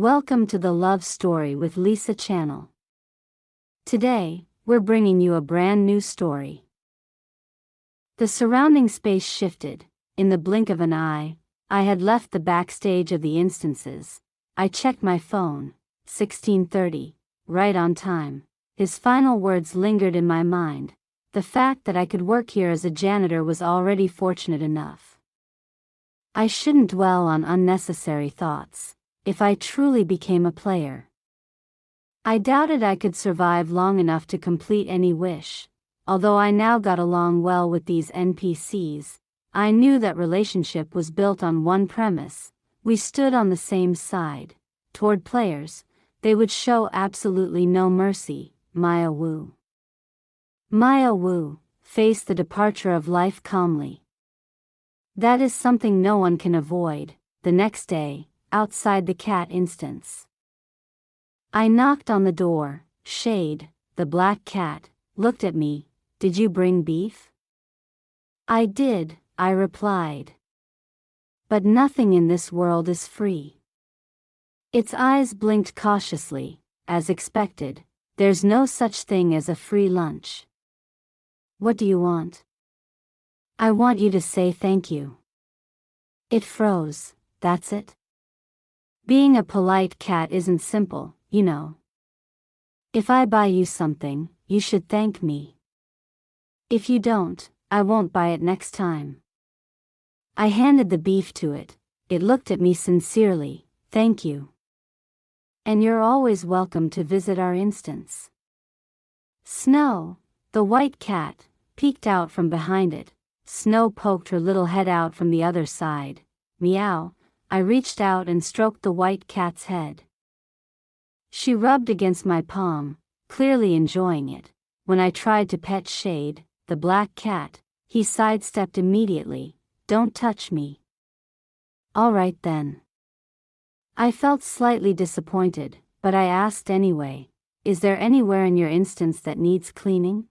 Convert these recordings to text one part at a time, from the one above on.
Welcome to the Love Story with Lisa channel. Today, we're bringing you a brand new story. The surrounding space shifted. In the blink of an eye, I had left the backstage of the instances. I checked my phone. 16:30, right on time. His final words lingered in my mind. The fact that I could work here as a janitor was already fortunate enough. I shouldn't dwell on unnecessary thoughts. If I truly became a player, I doubted I could survive long enough to complete any wish. Although I now got along well with these NPCs, I knew that relationship was built on one premise: we stood on the same side. Toward players, they would show absolutely no mercy. Maya Wu. Maya Wu faced the departure of life calmly. That is something no one can avoid. The next day, outside the cat instance, I knocked on the door. Shade, the black cat, looked at me. "Did you bring beef?" "I did," I replied. "But nothing in this world is free." Its eyes blinked cautiously. "As expected, there's no such thing as a free lunch." "What do you want?" "I want you to say thank you." It froze. "That's it?" Being a polite cat isn't simple, you know. If I buy you something, you should thank me. If you don't, I won't buy it next time. I handed the beef to it. It looked at me sincerely. "Thank you. And you're always welcome to visit our instance." Snow, the white cat, peeked out from behind it. Snow poked her little head out from the other side. "Meow." I reached out and stroked the white cat's head. She rubbed against my palm, clearly enjoying it. When I tried to pet Shade, the black cat, he sidestepped immediately. "Don't touch me." "All right then." I felt slightly disappointed, but I asked anyway, "Is there anywhere in your instance that needs cleaning?"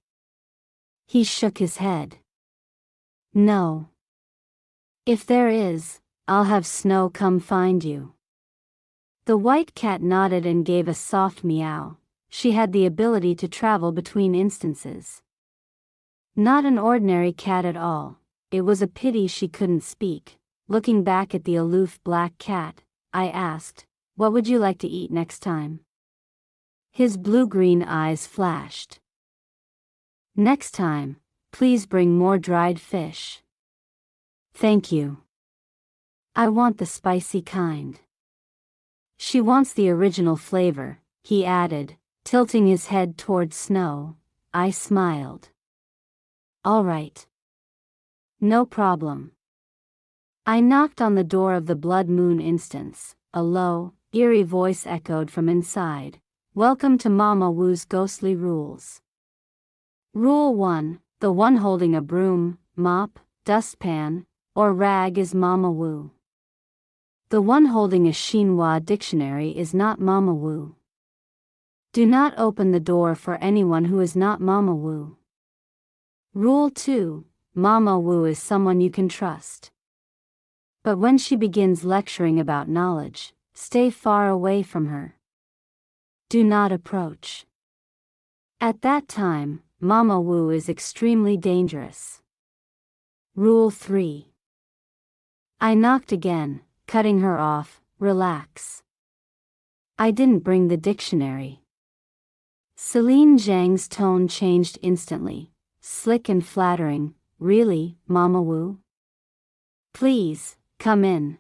He shook his head. "No. If there is, I'll have Snow come find you." The white cat nodded and gave a soft meow. She had the ability to travel between instances. Not an ordinary cat at all. It was a pity she couldn't speak. Looking back at the aloof black cat, I asked, "What would you like to eat next time?" His blue-green eyes flashed. "Next time, please bring more dried fish." "Thank you. I want the spicy kind." "She wants the original flavor," he added, tilting his head toward Snow. I smiled. "All right. No problem." I knocked on the door of the Blood Moon instance. A low, eerie voice echoed from inside. "Welcome to Mama Wu's ghostly rules. Rule 1, the one holding a broom, mop, dustpan, or rag is Mama Wu. The one holding a Xinhua dictionary is not Mama Wu. Do not open the door for anyone who is not Mama Wu. Rule 2, Mama Wu is someone you can trust. But when she begins lecturing about knowledge, stay far away from her. Do not approach. At that time, Mama Wu is extremely dangerous. Rule 3. I knocked again, cutting her off. "Relax. I didn't bring the dictionary." Celine Zhang's tone changed instantly, slick and flattering. "Really, Mama Wu? Please, come in.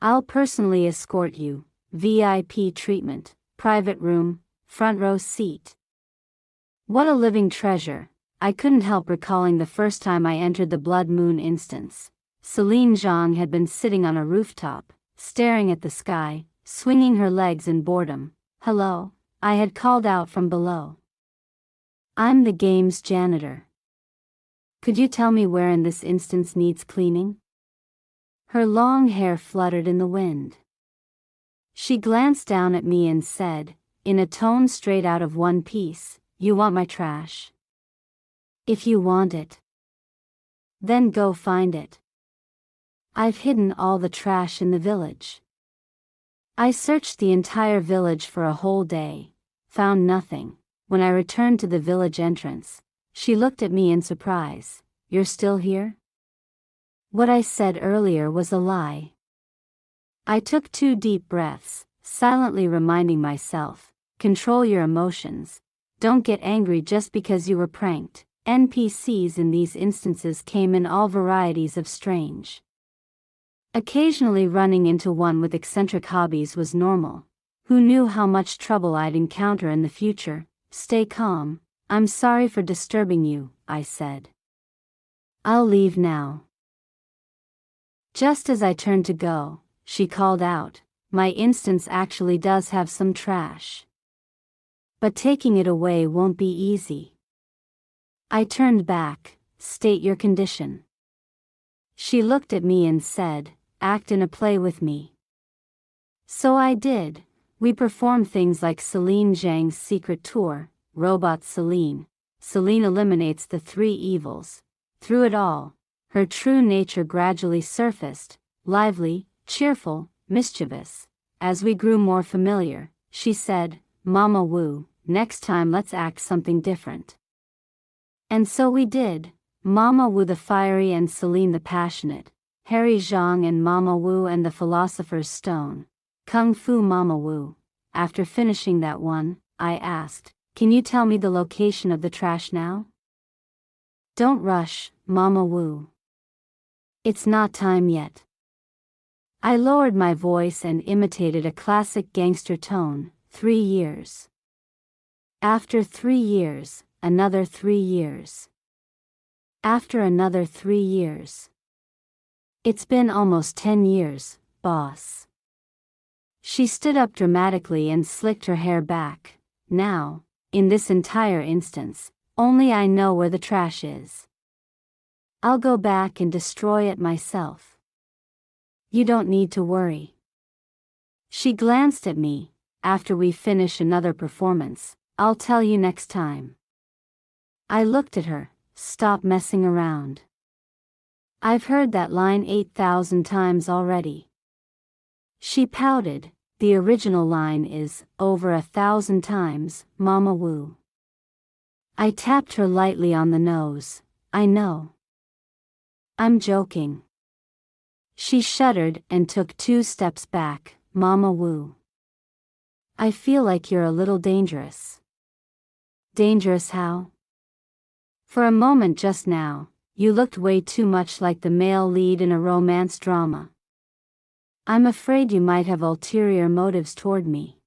I'll personally escort you. VIP treatment, private room, front row seat." What a living treasure. I couldn't help recalling the first time I entered the Blood Moon instance. Celine Zhang had been sitting on a rooftop, staring at the sky, swinging her legs in boredom. "Hello," I had called out from below. "I'm the game's janitor. Could you tell me where in this instance needs cleaning?" Her long hair fluttered in the wind. She glanced down at me and said, in a tone straight out of One Piece, "You want my trash? If you want it, then go find it. I've hidden all the trash in the village." I searched the entire village for a whole day, found nothing. When I returned to the village entrance, she looked at me in surprise. You're still here? What I said earlier was a lie. I took 2 deep breaths, silently reminding myself, control your emotions. Don't get angry just because you were pranked. NPCs in these instances came in all varieties of strange. Occasionally running into one with eccentric hobbies was normal. Who knew how much trouble I'd encounter in the future? Stay calm. I'm sorry for disturbing you, I said. I'll leave now. Just as I turned to go, she called out, my instance actually does have some trash. But taking it away won't be easy. I turned back. State your condition. She looked at me and said, act in a play with me. So I did. We performed things like Celine Zhang's secret tour, Robot Celine. Celine eliminates the 3 evils. Through it all, her true nature gradually surfaced, lively, cheerful, mischievous. As we grew more familiar, she said, Mama Wu, next time let's act something different. And so we did. Mama Wu the fiery and Celine the passionate, Harry Zhang and Mama Wu and the Philosopher's Stone, Kung Fu Mama Wu. After finishing that one, I asked, can you tell me the location of the trash now? Don't rush, Mama Wu. It's not time yet. I lowered my voice and imitated a classic gangster tone. 3 years. After 3 years, another 3 years. After another 3 years. It's been almost 10 years, boss. She stood up dramatically and slicked her hair back. Now, in this entire instance, only I know where the trash is. I'll go back and destroy it myself. You don't need to worry. She glanced at me. After we finish another performance, I'll tell you next time. I looked at her. Stop messing around. I've heard that line 8,000 times already. She pouted. The original line is, over 1,000 times, Mama Wu. I tapped her lightly on the nose. I know. I'm joking. She shuddered and took 2 steps back. Mama Wu. I feel like you're a little dangerous. Dangerous how? For a moment just now, you looked way too much like the male lead in a romance drama. I'm afraid you might have ulterior motives toward me.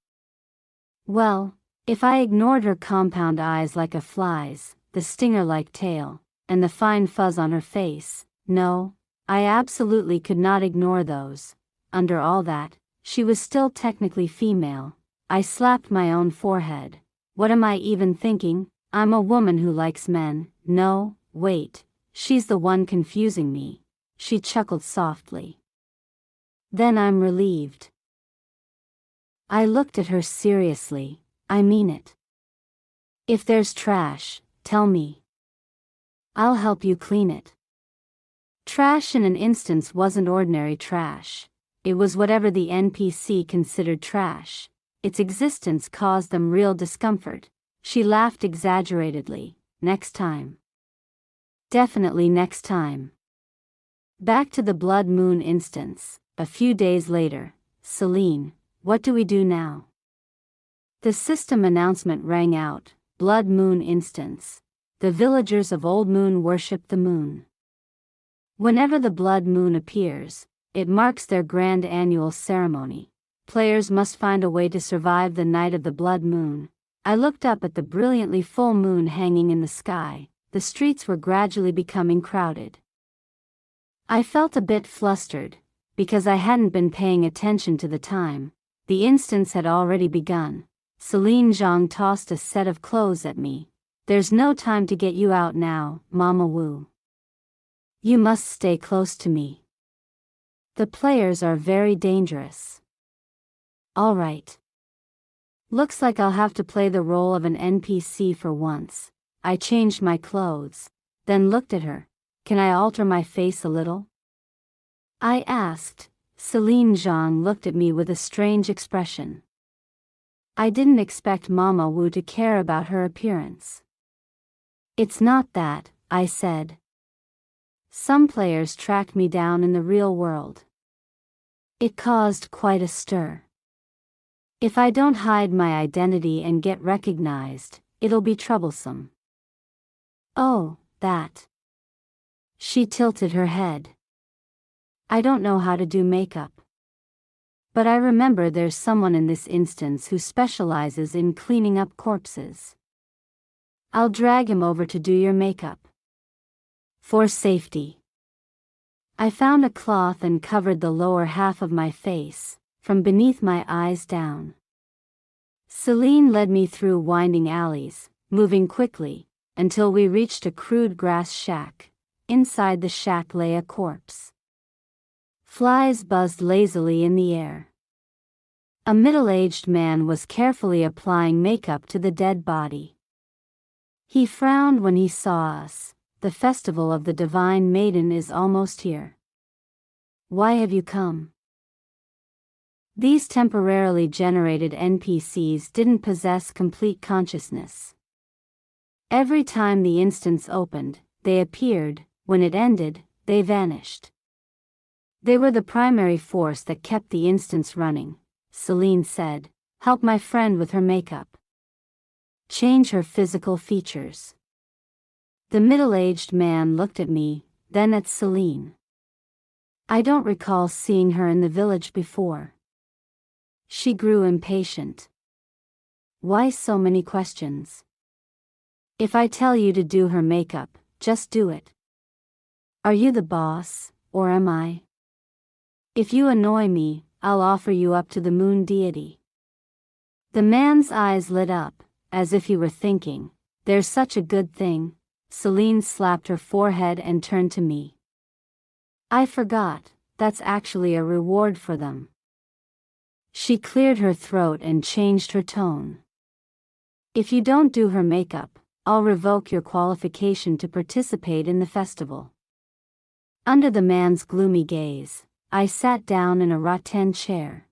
Well, if I ignored her compound eyes like a fly's, the stinger-like tail, and the fine fuzz on her face, no, I absolutely could not ignore those. Under all that, she was still technically female. I slapped my own forehead. What am I even thinking? I'm a woman who likes men. No, wait, she's the one confusing me. She chuckled softly. Then I'm relieved. I looked at her seriously. I mean it. If there's trash, tell me. I'll help you clean it. Trash in an instance wasn't ordinary trash. It was whatever the NPC considered trash. Its existence caused them real discomfort. She laughed exaggeratedly. Next time. Definitely next time. Back to the blood moon instance. A few days later. Celine, what do we do now? The system announcement rang out. Blood moon instance. The villagers of Old Moon worship the moon. Whenever the blood moon appears, it marks their grand annual ceremony. Players must find a way to survive the night of the blood moon. I looked up at the brilliantly full moon hanging in the sky. The streets were gradually becoming crowded. I felt a bit flustered, because I hadn't been paying attention to the time. The instance had already begun. Celine Zhang tossed a set of clothes at me. There's no time to get you out now, Mama Wu. You must stay close to me. The players are very dangerous. All right. Looks like I'll have to play the role of an NPC for once. I changed my clothes, then looked at her. Can I alter my face a little? I asked. Celine Zhang looked at me with a strange expression. I didn't expect Mama Wu to care about her appearance. It's not that, I said. Some players tracked me down in the real world. It caused quite a stir. If I don't hide my identity and get recognized, it'll be troublesome. Oh, that. She tilted her head. I don't know how to do makeup. But I remember there's someone in this instance who specializes in cleaning up corpses. I'll drag him over to do your makeup. For safety. I found a cloth and covered the lower half of my face, from beneath my eyes down. Celine led me through winding alleys, moving quickly, until we reached a crude grass shack. Inside the shack lay a corpse. Flies buzzed lazily in the air. A middle-aged man was carefully applying makeup to the dead body. He frowned when he saw us. The festival of the Divine Maiden is almost here. Why have you come? These temporarily generated NPCs didn't possess complete consciousness. Every time the instance opened, they appeared. When it ended, they vanished. They were the primary force that kept the instance running, Celine said. Help my friend with her makeup. Change her physical features. The middle-aged man looked at me, then at Celine. I don't recall seeing her in the village before. She grew impatient. Why so many questions? If I tell you to do her makeup, just do it. Are you the boss, or am I? If you annoy me, I'll offer you up to the moon deity. The man's eyes lit up, as if he were thinking, there's such a good thing. Celine slapped her forehead and turned to me. I forgot, that's actually a reward for them. She cleared her throat and changed her tone. If you don't do her makeup, I'll revoke your qualification to participate in the festival. Under the man's gloomy gaze, I sat down in a rattan chair.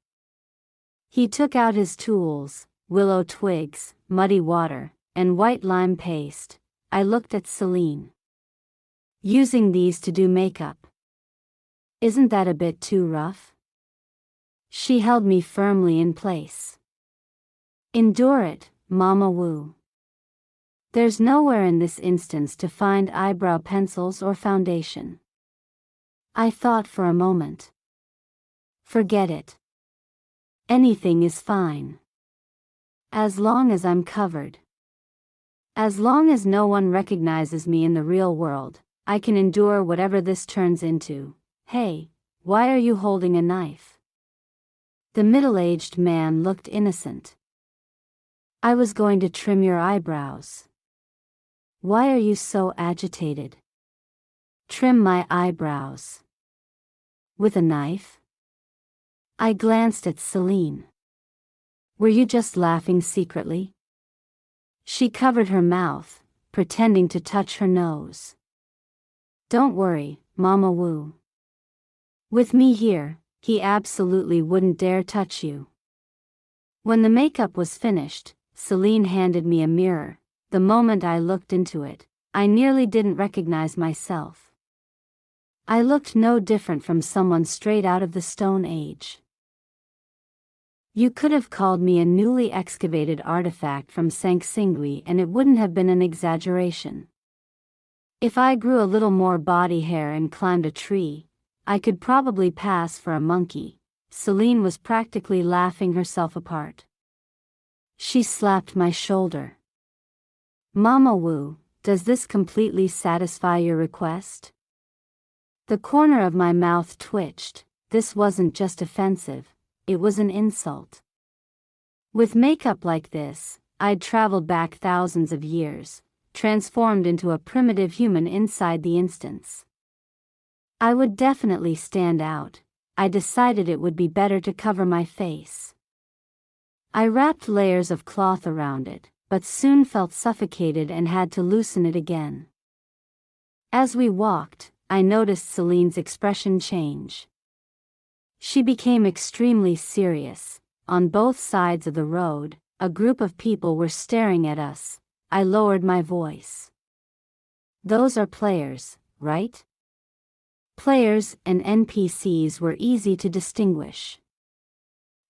He took out his tools, willow twigs, muddy water, and white lime paste. I looked at Celine. Using these to do makeup. Isn't that a bit too rough? She held me firmly in place. Endure it, Mama Wu. There's nowhere in this instance to find eyebrow pencils or foundation. I thought for a moment. Forget it. Anything is fine. As long as I'm covered. As long as no one recognizes me in the real world, I can endure whatever this turns into. Hey, why are you holding a knife? The middle-aged man looked innocent. I was going to trim your eyebrows. Why are you so agitated? Trim my eyebrows. With a knife? I glanced at Celine. Were you just laughing secretly? She covered her mouth, pretending to touch her nose. Don't worry, Mama Wu. With me here, he absolutely wouldn't dare touch you. When the makeup was finished, Celine handed me a mirror. The moment I looked into it, I nearly didn't recognize myself. I looked no different from someone straight out of the Stone Age. You could have called me a newly excavated artifact from Sanxingui and it wouldn't have been an exaggeration. If I grew a little more body hair and climbed a tree, I could probably pass for a monkey. Celine was practically laughing herself apart. She slapped my shoulder. Mama Wu, does this completely satisfy your request? The corner of my mouth twitched. This wasn't just offensive, it was an insult. With makeup like this, I'd traveled back thousands of years, transformed into a primitive human inside the instance. I would definitely stand out. I decided it would be better to cover my face. I wrapped layers of cloth around it, but soon felt suffocated and had to loosen it again. As we walked, I noticed Celine's expression change. She became extremely serious. On both sides of the road, a group of people were staring at us. I lowered my voice. Those are players, right? Players and NPCs were easy to distinguish.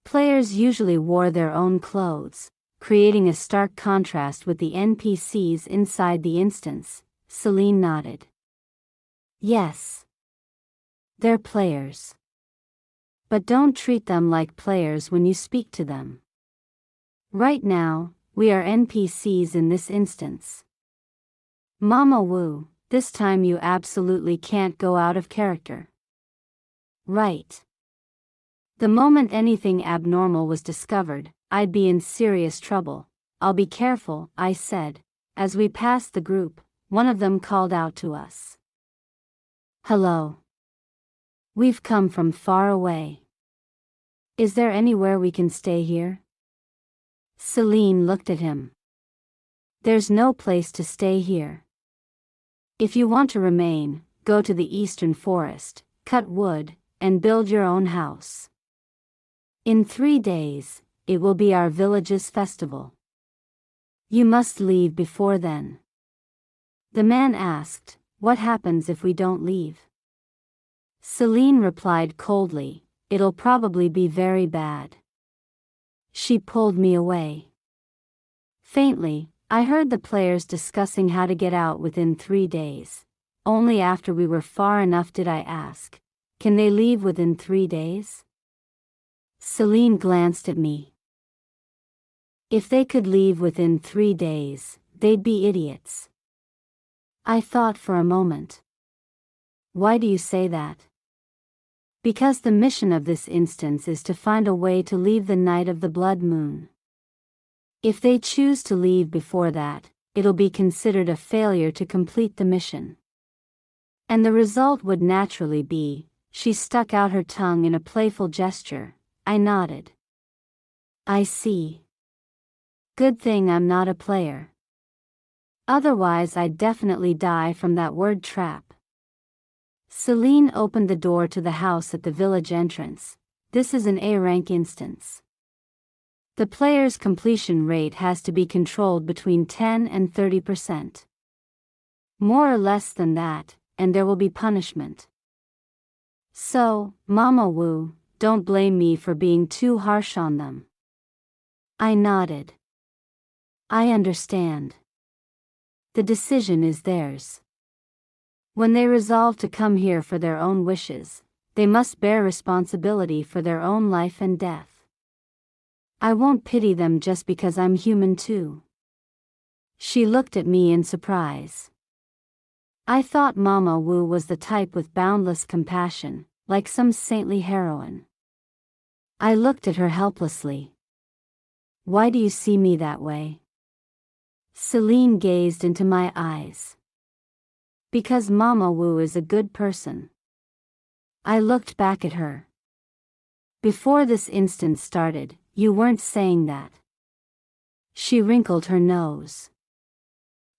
Players usually wore their own clothes, creating a stark contrast with the NPCs inside the instance. Celine nodded. Yes. They're players. But don't treat them like players when you speak to them. Right now, we are NPCs in this instance. Mama Wu, this time you absolutely can't go out of character. Right. The moment anything abnormal was discovered, I'd be in serious trouble. I'll be careful, I said. As we passed the group, one of them called out to us. Hello. We've come from far away. Is there anywhere we can stay here? Celine looked at him. There's no place to stay here. If you want to remain, go to the eastern forest, cut wood, and build your own house. In 3 days, it will be our village's festival. You must leave before then. The man asked, what happens if we don't leave? Celine replied coldly, it'll probably be very bad. She pulled me away. Faintly, I heard the players discussing how to get out within 3 days. Only after we were far enough did I ask, can they leave within 3 days? Celine glanced at me. If they could leave within 3 days, they'd be idiots. I thought for a moment. Why do you say that? Because the mission of this instance is to find a way to leave the night of the blood moon. If they choose to leave before that, it'll be considered a failure to complete the mission. And the result would naturally be, she stuck out her tongue in a playful gesture. I nodded. I see. Good thing I'm not a player. Otherwise I'd definitely die from that word trap. Celine opened the door to the house at the village entrance. This is an A-rank instance. The player's completion rate has to be controlled between 10 and 30%. More or less than that, and there will be punishment. So, Mama Wu, don't blame me for being too harsh on them. I nodded. I understand. The decision is theirs. When they resolve to come here for their own wishes, they must bear responsibility for their own life and death. I won't pity them just because I'm human too. She looked at me in surprise. I thought Mama Wu was the type with boundless compassion, like some saintly heroine. I looked at her helplessly. Why do you see me that way? Celine gazed into my eyes. Because Mama Wu is a good person. I looked back at her. Before this instance started, you weren't saying that. She wrinkled her nose.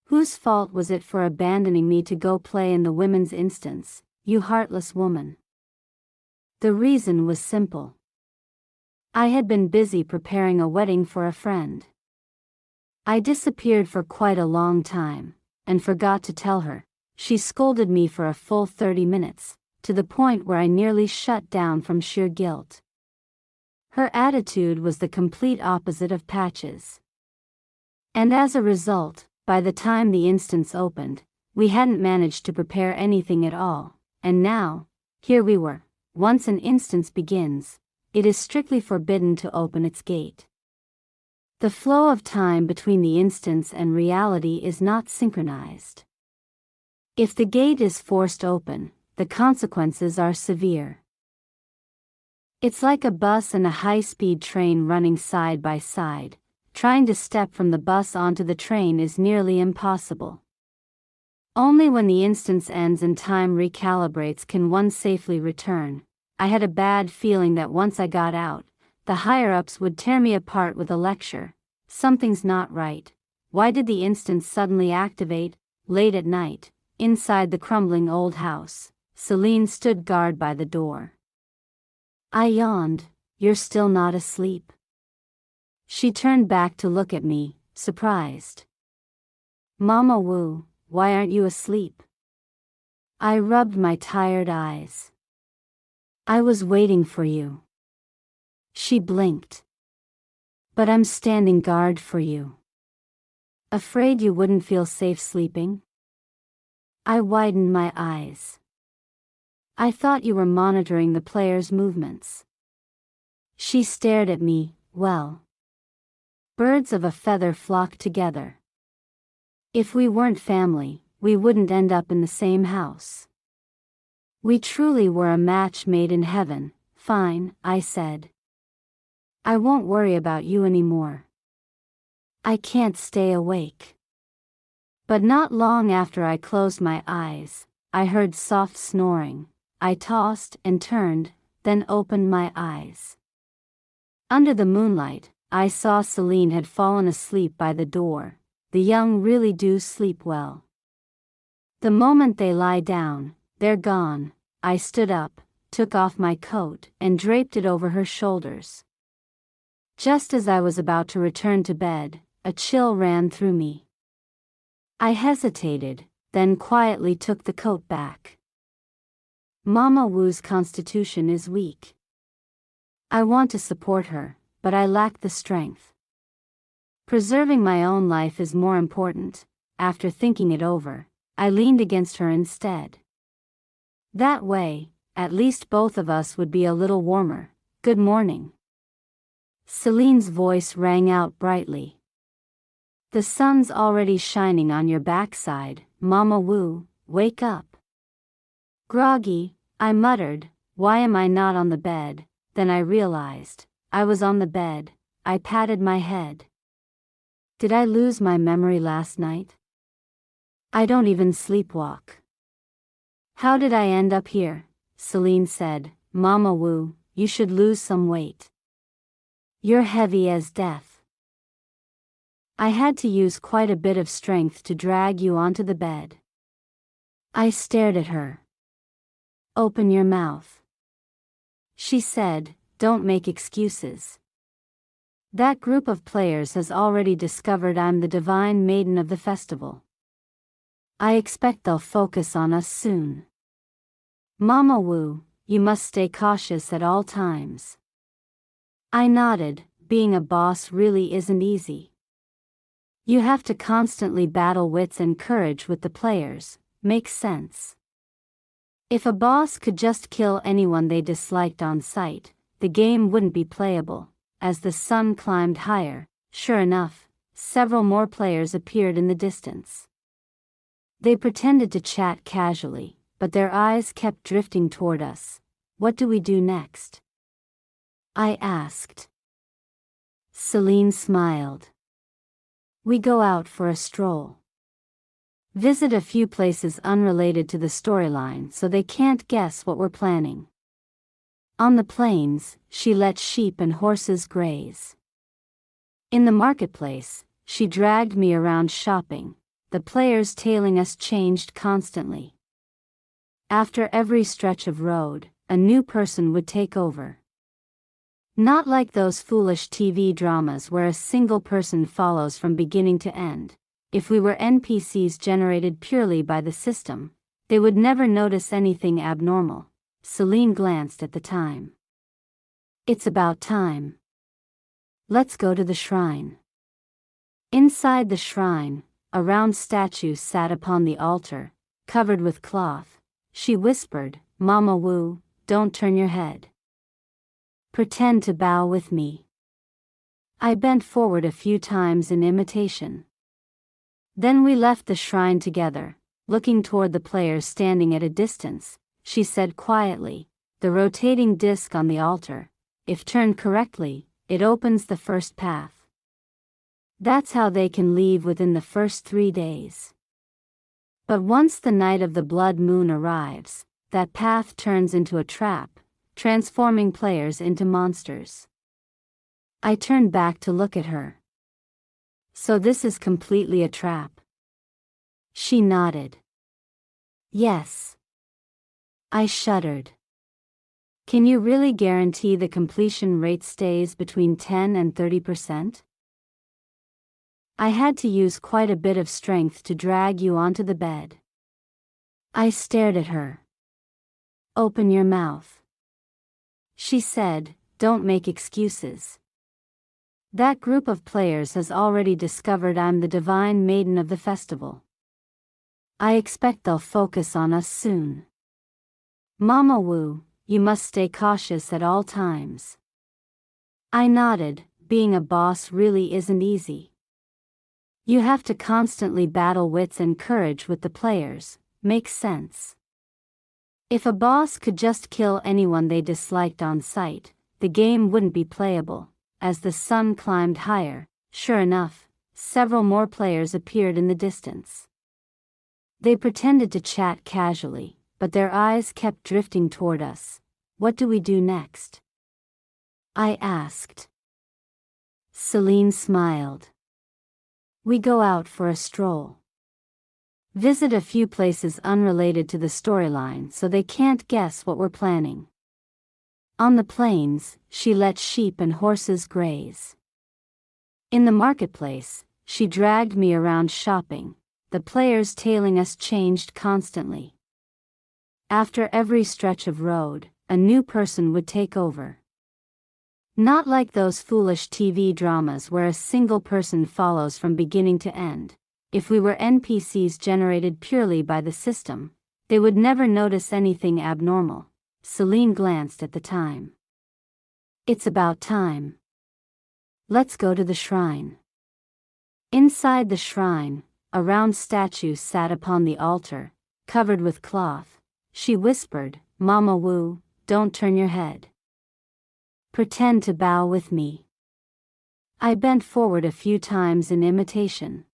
Whose fault was it for abandoning me to go play in the women's instance, you heartless woman? The reason was simple. I had been busy preparing a wedding for a friend. I disappeared for quite a long time, and forgot to tell her. She scolded me for a full 30 minutes, to the point where I nearly shut down from sheer guilt. Her attitude was the complete opposite of Patch's. And as a result, by the time the instance opened, we hadn't managed to prepare anything at all, and now, here we were. Once an instance begins, it is strictly forbidden to open its gate. The flow of time between the instance and reality is not synchronized. If the gate is forced open, the consequences are severe. It's like a bus and a high-speed train running side by side. Trying to step from the bus onto the train is nearly impossible. Only when the instance ends and time recalibrates can one safely return. I had a bad feeling that once I got out, the higher-ups would tear me apart with a lecture. Something's not right. Why did the instance suddenly activate, late at night, inside the crumbling old house? Celine stood guard by the door. I yawned. You're still not asleep? She turned back to look at me, surprised. Mama Wu, why aren't you asleep? I rubbed my tired eyes. I was waiting for you. She blinked. But I'm standing guard for you. Afraid you wouldn't feel safe sleeping? I widened my eyes. I thought you were monitoring the players' movements. She stared at me. Well, birds of a feather flock together. If we weren't family, we wouldn't end up in the same house. We truly were a match made in heaven. Fine, I said. I won't worry about you anymore. I can't stay awake. But not long after I closed my eyes, I heard soft snoring. I tossed and turned, then opened my eyes. Under the moonlight, I saw Celine had fallen asleep by the door. The young really do sleep well. The moment they lie down, they're gone. I stood up, took off my coat, and draped it over her shoulders. Just as I was about to return to bed, a chill ran through me. I hesitated, then quietly took the coat back. Mama Wu's constitution is weak. I want to support her, but I lack the strength. Preserving my own life is more important. After thinking it over, I leaned against her instead. That way, at least both of us would be a little warmer. Good morning. Celine's voice rang out brightly. The sun's already shining on your backside, Mama Wu, wake up. Groggy, I muttered, why am I not on the bed? Then I realized, I was on the bed. I patted my head. Did I lose my memory last night? I don't even sleepwalk. How did I end up here? Celine said, Mama Wu, you should lose some weight. You're heavy as death. I had to use quite a bit of strength to drag you onto the bed. I stared at her. Open your mouth. She said, don't make excuses. That group of players has already discovered I'm the divine maiden of the festival. I expect they'll focus on us soon. Mama Wu, you must stay cautious at all times. I nodded. Being a boss really isn't easy. You have to constantly battle wits and courage with the players. Makes sense. If a boss could just kill anyone they disliked on sight, the game wouldn't be playable. As the sun climbed higher, sure enough, several more players appeared in the distance. They pretended to chat casually, but their eyes kept drifting toward us. What do we do next? I asked. Celine smiled. We go out for a stroll. Visit a few places unrelated to the storyline so they can't guess what we're planning. On the plains, she let sheep and horses graze. In the marketplace, she dragged me around shopping. The players tailing us changed constantly. After every stretch of road, a new person would take over. Not like those foolish TV dramas where a single person follows from beginning to end. If we were NPCs generated purely by the system, they would never notice anything abnormal. Celine glanced at the time. It's about time. Let's go to the shrine. Inside the shrine, a round statue sat upon the altar, covered with cloth. She whispered, Mama Wu, don't turn your head. Pretend to bow with me. I bent forward a few times in imitation. Then we left the shrine together, looking toward the players standing at a distance. She said quietly, the rotating disc on the altar, if turned correctly, it opens the first path. That's how they can leave within the first 3 days. But once the night of the blood moon arrives, that path turns into a trap, transforming players into monsters. I turned back to look at her. So this is completely a trap? She nodded. Yes. I shuddered. Can you really guarantee the completion rate stays between 10 and 30%? I had to use quite a bit of strength to drag you onto the bed. I stared at her. Open your mouth. She said, don't make excuses. That group of players has already discovered I'm the divine maiden of the festival. I expect they'll focus on us soon. Mama Wu, you must stay cautious at all times. I nodded. Being a boss really isn't easy. You have to constantly battle wits and courage with the players. Makes sense. If a boss could just kill anyone they disliked on sight, the game wouldn't be playable. As the sun climbed higher, sure enough, several more players appeared in the distance. They pretended to chat casually, but their eyes kept drifting toward us. What do we do next? I asked. Celine smiled. We go out for a stroll. Visit a few places unrelated to the storyline so they can't guess what we're planning. On the plains, she let sheep and horses graze. In the marketplace, she dragged me around shopping. The players tailing us changed constantly. After every stretch of road, a new person would take over. Not like those foolish TV dramas where a single person follows from beginning to end. If we were NPCs generated purely by the system, they would never notice anything abnormal. Celine glanced at the time. It's about time. Let's go to the shrine. Inside the shrine, a round statue sat upon the altar, covered with cloth. She whispered, Mama Wu, don't turn your head. Pretend to bow with me. I bent forward a few times in imitation.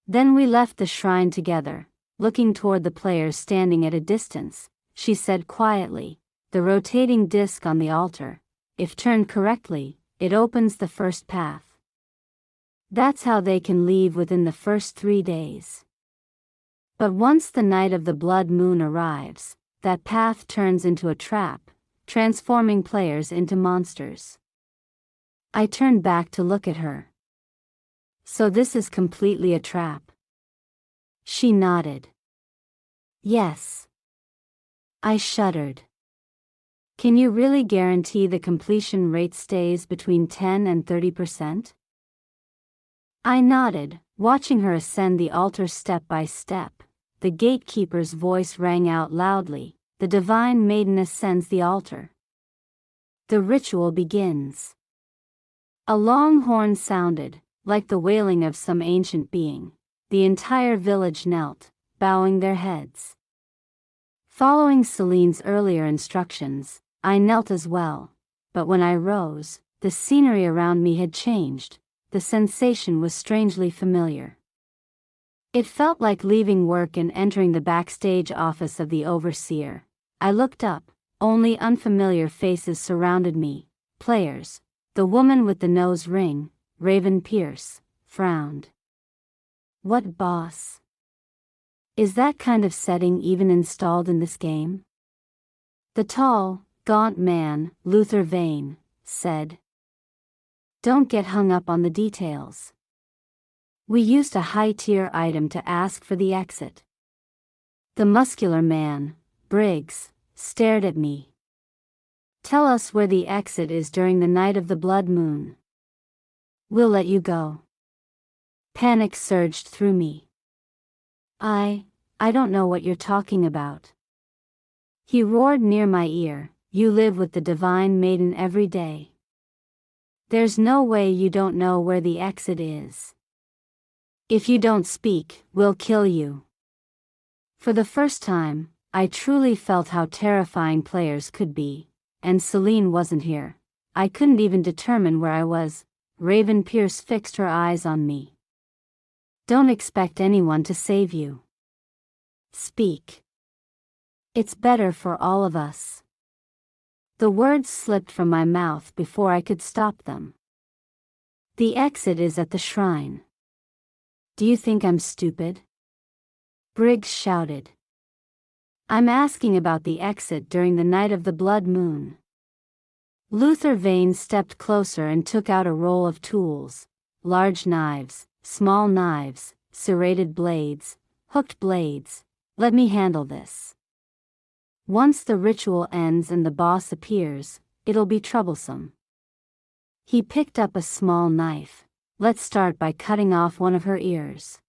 Then we left the shrine together, looking toward the players standing at a distance. She said quietly, the rotating disc on the altar, if turned correctly, it opens the first path. That's how they can leave within the first 3 days. But once the night of the blood moon arrives, that path turns into a trap, transforming players into monsters. I turned back to look at her. So this is completely a trap? She nodded. Yes. I shuddered. Can you really guarantee the completion rate stays between 10 and 30%? I nodded, watching her ascend the altar step by step. The gatekeeper's voice rang out loudly. The divine maiden ascends the altar. The ritual begins. A long horn sounded, like the wailing of some ancient being. The entire village knelt, bowing their heads. Following Celine's earlier instructions, I knelt as well, but when I rose, the scenery around me had changed. The sensation was strangely familiar. It felt like leaving work and entering the backstage office of the overseer. I looked up, only unfamiliar faces surrounded me. Players. The woman with the nose ring, Raven Pierce, frowned. What boss? Is that kind of setting even installed in this game? The tall, gaunt man, Luther Vane, said. Don't get hung up on the details. We used a high-tier item to ask for the exit. The muscular man, Briggs, stared at me. Tell us where the exit is during the night of the blood moon. We'll let you go. Panic surged through me. I don't know what you're talking about. He roared near my ear, you live with the divine maiden every day. There's no way you don't know where the exit is. If you don't speak, we'll kill you. For the first time, I truly felt how terrifying players could be, and Celine wasn't here. I couldn't even determine where I was. Raven Pierce fixed her eyes on me. Don't expect anyone to save you. Speak. It's better for all of us. The words slipped from my mouth before I could stop them. The exit is at the shrine. Do you think I'm stupid? Briggs shouted. I'm asking about the exit during the night of the blood moon. Luther Vane stepped closer and took out a roll of tools. Large knives, small knives, serrated blades, hooked blades. Let me handle this. Once the ritual ends and the boss appears, it'll be troublesome. He picked up a small knife. Let's start by cutting off one of her ears.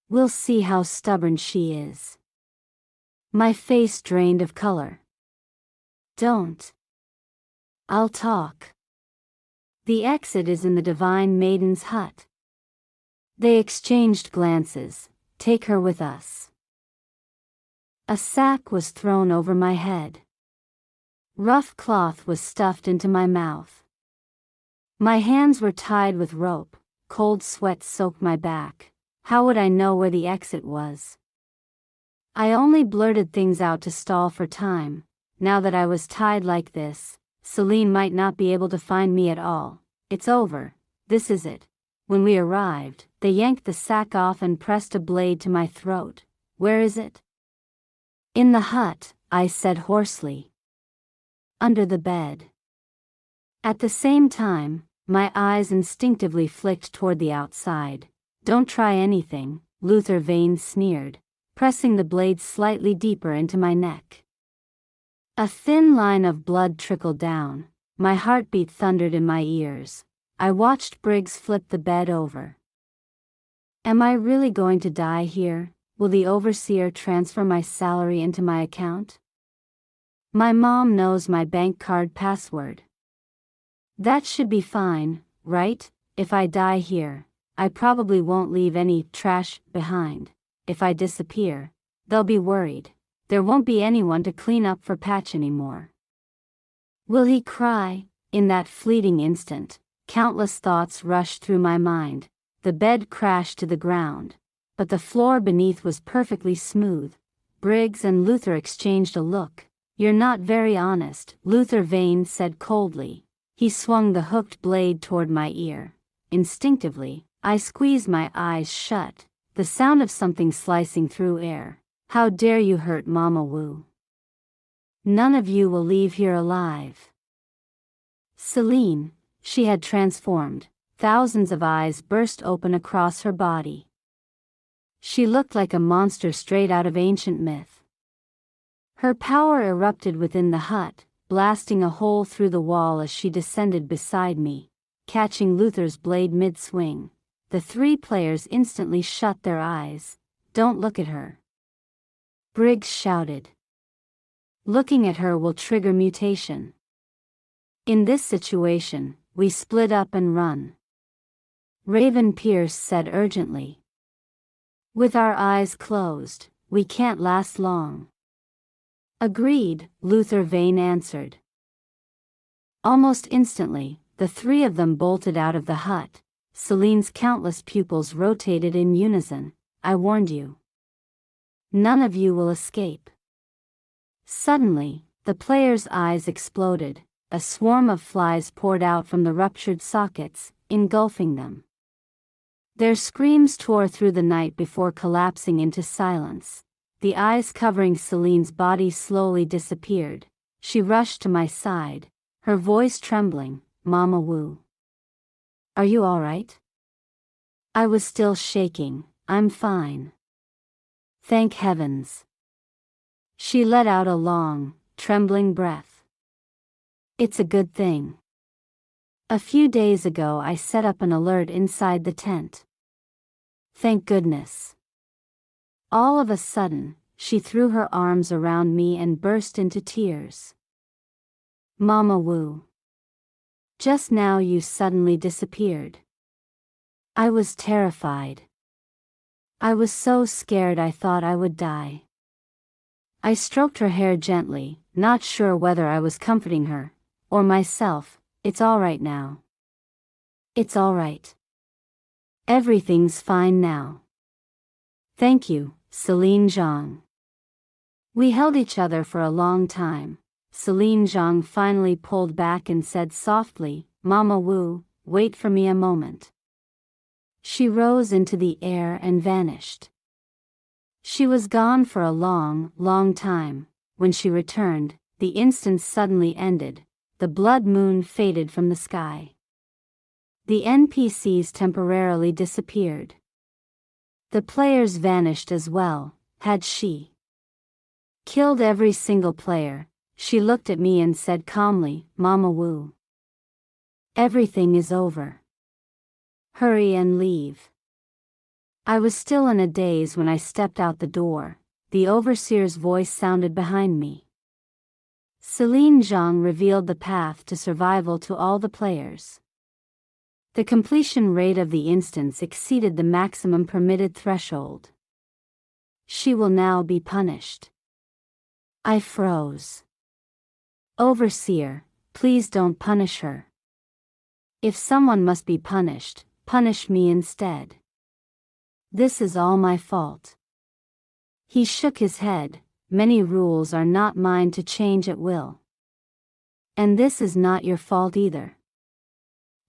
We'll see how stubborn she is. My face drained of color. Don't. I'll talk. The exit is in the Divine Maiden's hut. They exchanged glances. Take her with us. A sack was thrown over my head. Rough cloth was stuffed into my mouth. My hands were tied with rope. Cold sweat soaked my back. How would I know where the exit was? I only blurted things out to stall for time. Now that I was tied like this, Celine might not be able to find me at all. It's over. This is it. When we arrived, they yanked the sack off and pressed a blade to my throat. Where is it? In the hut, I said hoarsely. Under the bed. At the same time, my eyes instinctively flicked toward the outside. Don't try anything, Luther Vane sneered, pressing the blade slightly deeper into my neck. A thin line of blood trickled down. My heartbeat thundered in my ears. I watched Briggs flip the bed over. Am I really going to die here? Will the overseer transfer my salary into my account? My mom knows my bank card password. That should be fine, right? If I die here, I probably won't leave any trash behind. If I disappear, they'll be worried. There won't be anyone to clean up for Patch anymore. Will he cry? In that fleeting instant, countless thoughts rushed through my mind. The bed crashed to the ground, but the floor beneath was perfectly smooth. Briggs and Luther exchanged a look. You're not very honest, Luther Vane said coldly. He swung the hooked blade toward my ear. Instinctively, I squeezed my eyes shut. The sound of something slicing through air. How dare you hurt Mama Wu? None of you will leave here alive. Celine, she had transformed. Thousands of eyes burst open across her body. She looked like a monster straight out of ancient myth. Her power erupted within the hut, blasting a hole through the wall as she descended beside me, catching Luther's blade mid-swing. The three players instantly shut their eyes. Don't look at her. Briggs shouted. Looking at her will trigger mutation. In this situation, we split up and run. Raven Pierce said urgently. With our eyes closed, we can't last long. Agreed, Luther Vane answered. Almost instantly, the three of them bolted out of the hut. Celine's countless pupils rotated in unison. I warned you. None of you will escape. Suddenly, the players' eyes exploded. A swarm of flies poured out from the ruptured sockets, engulfing them. Their screams tore through the night before collapsing into silence. The eyes covering Celine's body slowly disappeared. She rushed to my side, her voice trembling. Mama Wu. Are you all right? I was still shaking. I'm fine. Thank heavens. She let out a long, trembling breath. It's a good thing. A few days ago I set up an alert inside the tent. Thank goodness. All of a sudden, she threw her arms around me and burst into tears. Mama Wu. Just now you suddenly disappeared. I was terrified. I was so scared I thought I would die. I stroked her hair gently, not sure whether I was comforting her, or myself. It's all right now. It's all right. Everything's fine now. Thank you, Celine Zhang. We held each other for a long time. Celine Zhang finally pulled back and said softly, Mama Wu, wait for me a moment. She rose into the air and vanished. She was gone for a long, long time. When she returned, the instance suddenly ended. The blood moon faded from the sky. The NPCs temporarily disappeared. The players vanished as well. Had she killed every single player? She looked at me and said calmly, "Mama Wu, everything is over. Hurry and leave." I was still in a daze when I stepped out the door. The overseer's voice sounded behind me. Celine Zhang revealed the path to survival to all the players. The completion rate of the instance exceeded the maximum permitted threshold. She will now be punished. I froze. Overseer, please don't punish her. If someone must be punished, punish me instead. This is all my fault. He shook his head. Many rules are not mine to change at will. And this is not your fault either.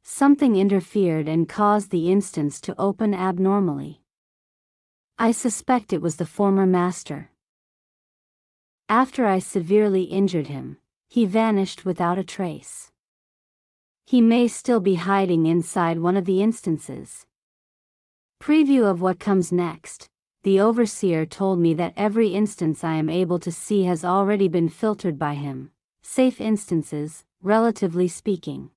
Something interfered and caused the instance to open abnormally. I suspect it was the former master. After I severely injured him, he vanished without a trace. He may still be hiding inside one of the instances. Preview of what comes next. The overseer told me that every instance I am able to see has already been filtered by him. Safe instances, relatively speaking.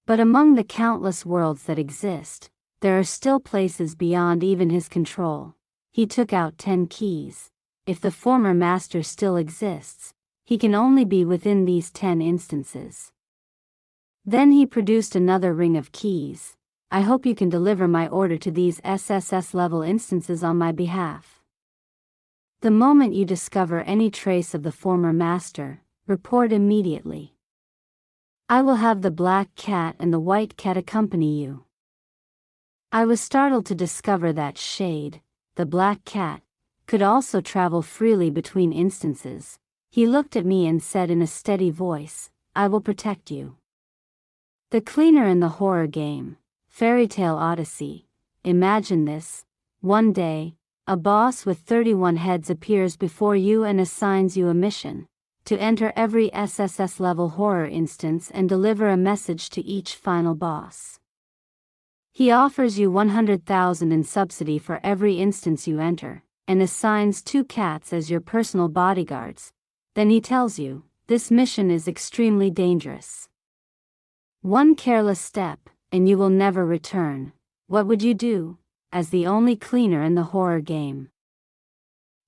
But among the countless worlds that exist, there are still places beyond even his control. He took out 10 keys. If the former master still exists, he can only be within these 10 instances. Then he produced another ring of keys. I hope you can deliver my order to these SSS level instances on my behalf. The moment you discover any trace of the former master, report immediately. I will have the black cat and the white cat accompany you. I was startled to discover that Shade, the black cat, could also travel freely between instances. He looked at me and said in a steady voice, "I will protect you." The cleaner in the horror game, Fairy Tale Odyssey. Imagine this. One day, a boss with 31 heads appears before you and assigns you a mission to enter every SSS level horror instance and deliver a message to each final boss. He offers you 100,000 in subsidy for every instance you enter, and assigns 2 cats as your personal bodyguards. Then he tells you, this mission is extremely dangerous. One careless step, and you will never return. What would you do, as the only cleaner in the horror game?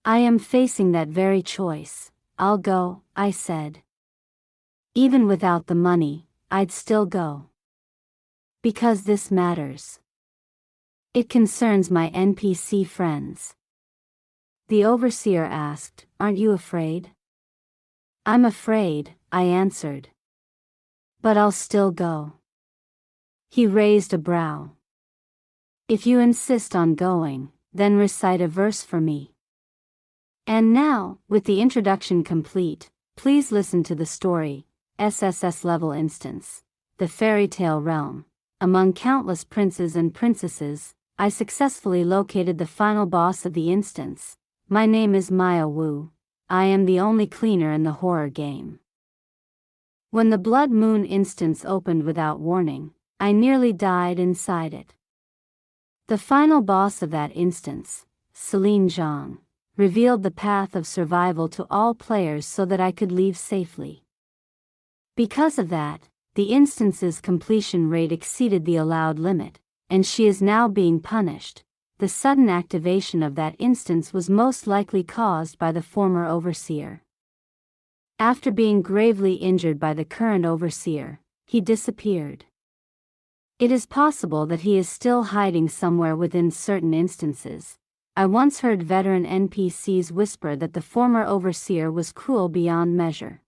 I am facing that very choice. I'll go, I said. Even without the money, I'd still go. Because this matters. It concerns my NPC friends. The overseer asked, "Aren't you afraid?" "I'm afraid," I answered. "But I'll still go." He raised a brow. "If you insist on going, then recite a verse for me." And now, with the introduction complete, please listen to the story. SSS level instance. The fairy tale realm. Among countless princes and princesses, I successfully located the final boss of the instance. My name is Maya Wu. I am the only cleaner in the horror game. When the Blood Moon instance opened without warning, I nearly died inside it. The final boss of that instance, Celine Zhang, revealed the path of survival to all players so that I could leave safely. Because of that, the instance's completion rate exceeded the allowed limit, and she is now being punished. The sudden activation of that instance was most likely caused by the former overseer. After being gravely injured by the current overseer, he disappeared. It is possible that he is still hiding somewhere within certain instances. I once heard veteran NPCs whisper that the former overseer was cruel beyond measure.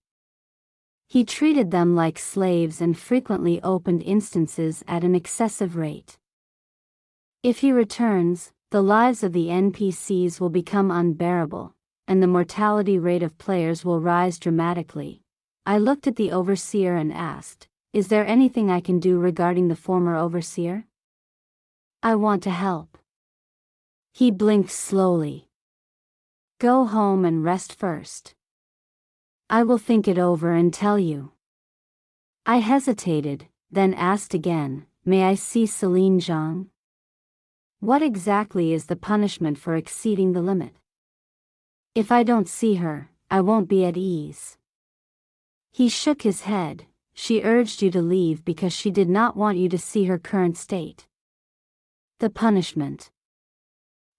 He treated them like slaves and frequently opened instances at an excessive rate. If he returns, the lives of the NPCs will become unbearable, and the mortality rate of players will rise dramatically. I looked at the overseer and asked, "Is there anything I can do regarding the former overseer? I want to help." He blinked slowly. Go home and rest first. I will think it over and tell you. I hesitated, then asked again, may I see Celine Zhang? What exactly is the punishment for exceeding the limit? If I don't see her, I won't be at ease. He shook his head. She urged you to leave because she did not want you to see her current state. The punishment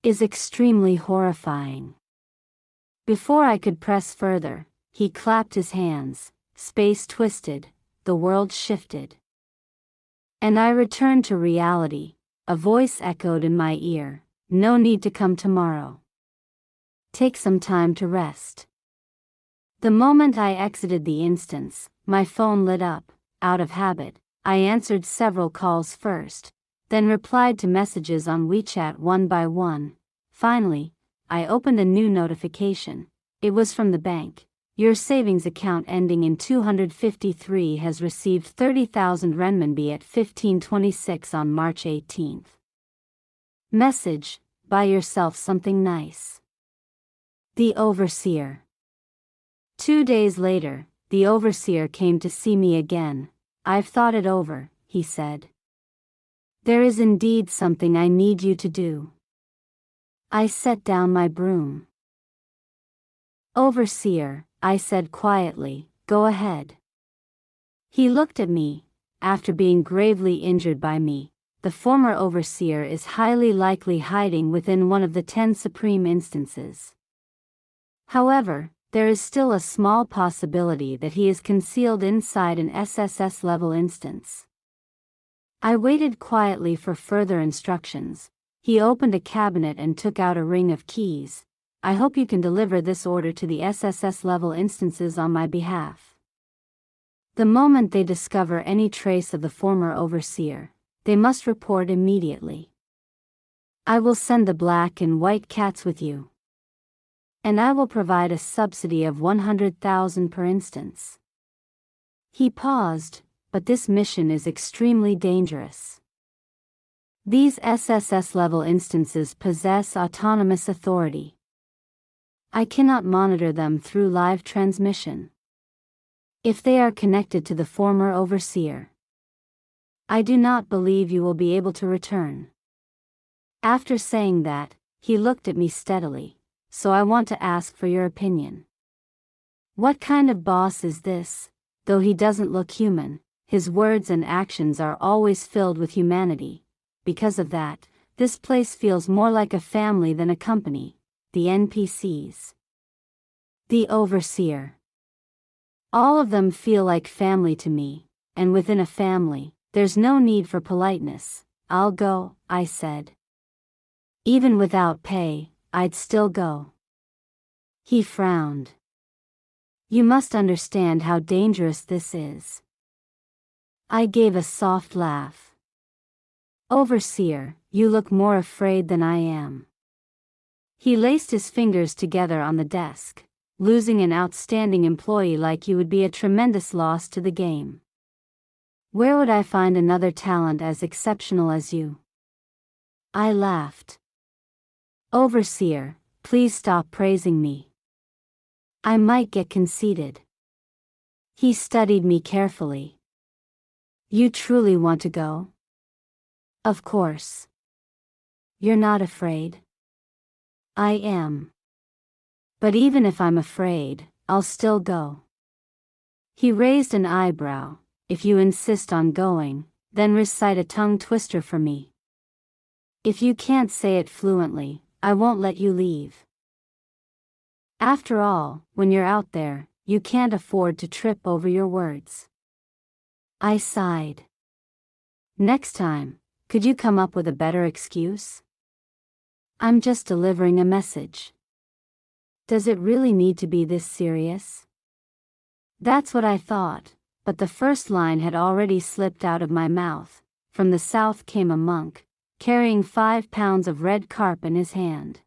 is extremely horrifying. Before I could press further, he clapped his hands, space twisted, the world shifted. And I returned to reality. A voice echoed in my ear, no need to come tomorrow. Take some time to rest. The moment I exited the instance, my phone lit up. Out of habit, I answered several calls first, then replied to messages on WeChat one by one. Finally, I opened a new notification. It was from the bank. Your savings account ending in 253 has received 30,000 renminbi at 1526 on March 18th. Message: buy yourself something nice. The Overseer. 2 days later, the overseer came to see me again. I've thought it over, he said. There is indeed something I need you to do. I set down my broom. Overseer, I said quietly, go ahead. He looked at me. After being gravely injured by me, the former overseer is highly likely hiding within one of the 10 supreme instances. However, there is still a small possibility that he is concealed inside an SSS level instance. I waited quietly for further instructions. He opened a cabinet and took out a ring of keys. I hope you can deliver this order to the SSS level instances on my behalf. The moment they discover any trace of the former overseer, they must report immediately. I will send the black and white cats with you. And I will provide a subsidy of 100,000 per instance. He paused, but this mission is extremely dangerous. These SSS level instances possess autonomous authority. I cannot monitor them through live transmission. If they are connected to the former overseer, I do not believe you will be able to return. After saying that, he looked at me steadily. So I want to ask for your opinion. What kind of boss is this? Though he doesn't look human, his words and actions are always filled with humanity. Because of that, this place feels more like a family than a company. The NPCs. The Overseer. All of them feel like family to me, and within a family, there's no need for politeness. I'll go, I said. Even without pay, I'd still go. He frowned. You must understand how dangerous this is. I gave a soft laugh. Overseer, you look more afraid than I am. He laced his fingers together on the desk. Losing an outstanding employee like you would be a tremendous loss to the game. Where would I find another talent as exceptional as you? I laughed. Overseer, please stop praising me. I might get conceited. He studied me carefully. You truly want to go? Of course. You're not afraid? I am. But even if I'm afraid, I'll still go. He raised an eyebrow. If you insist on going, then recite a tongue twister for me. If you can't say it fluently, I won't let you leave. After all, when you're out there, you can't afford to trip over your words. I sighed. Next time, could you come up with a better excuse? I'm just delivering a message. Does it really need to be this serious? That's what I thought, but the first line had already slipped out of my mouth. From the south came a monk, carrying 5 pounds of red carp in his hand.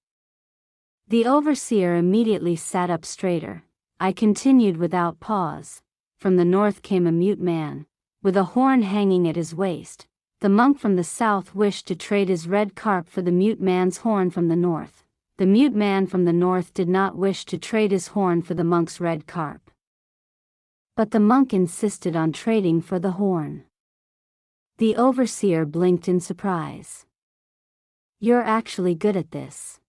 The overseer immediately sat up straighter. I continued without pause. From the north came a mute man, with a horn hanging at his waist. The monk from the south wished to trade his red carp for the mute man's horn from the north. the mute man from the north did not wish to trade his horn for the monk's red carp. But the monk insisted on trading for the horn. The overseer blinked in surprise. "You're actually good at this."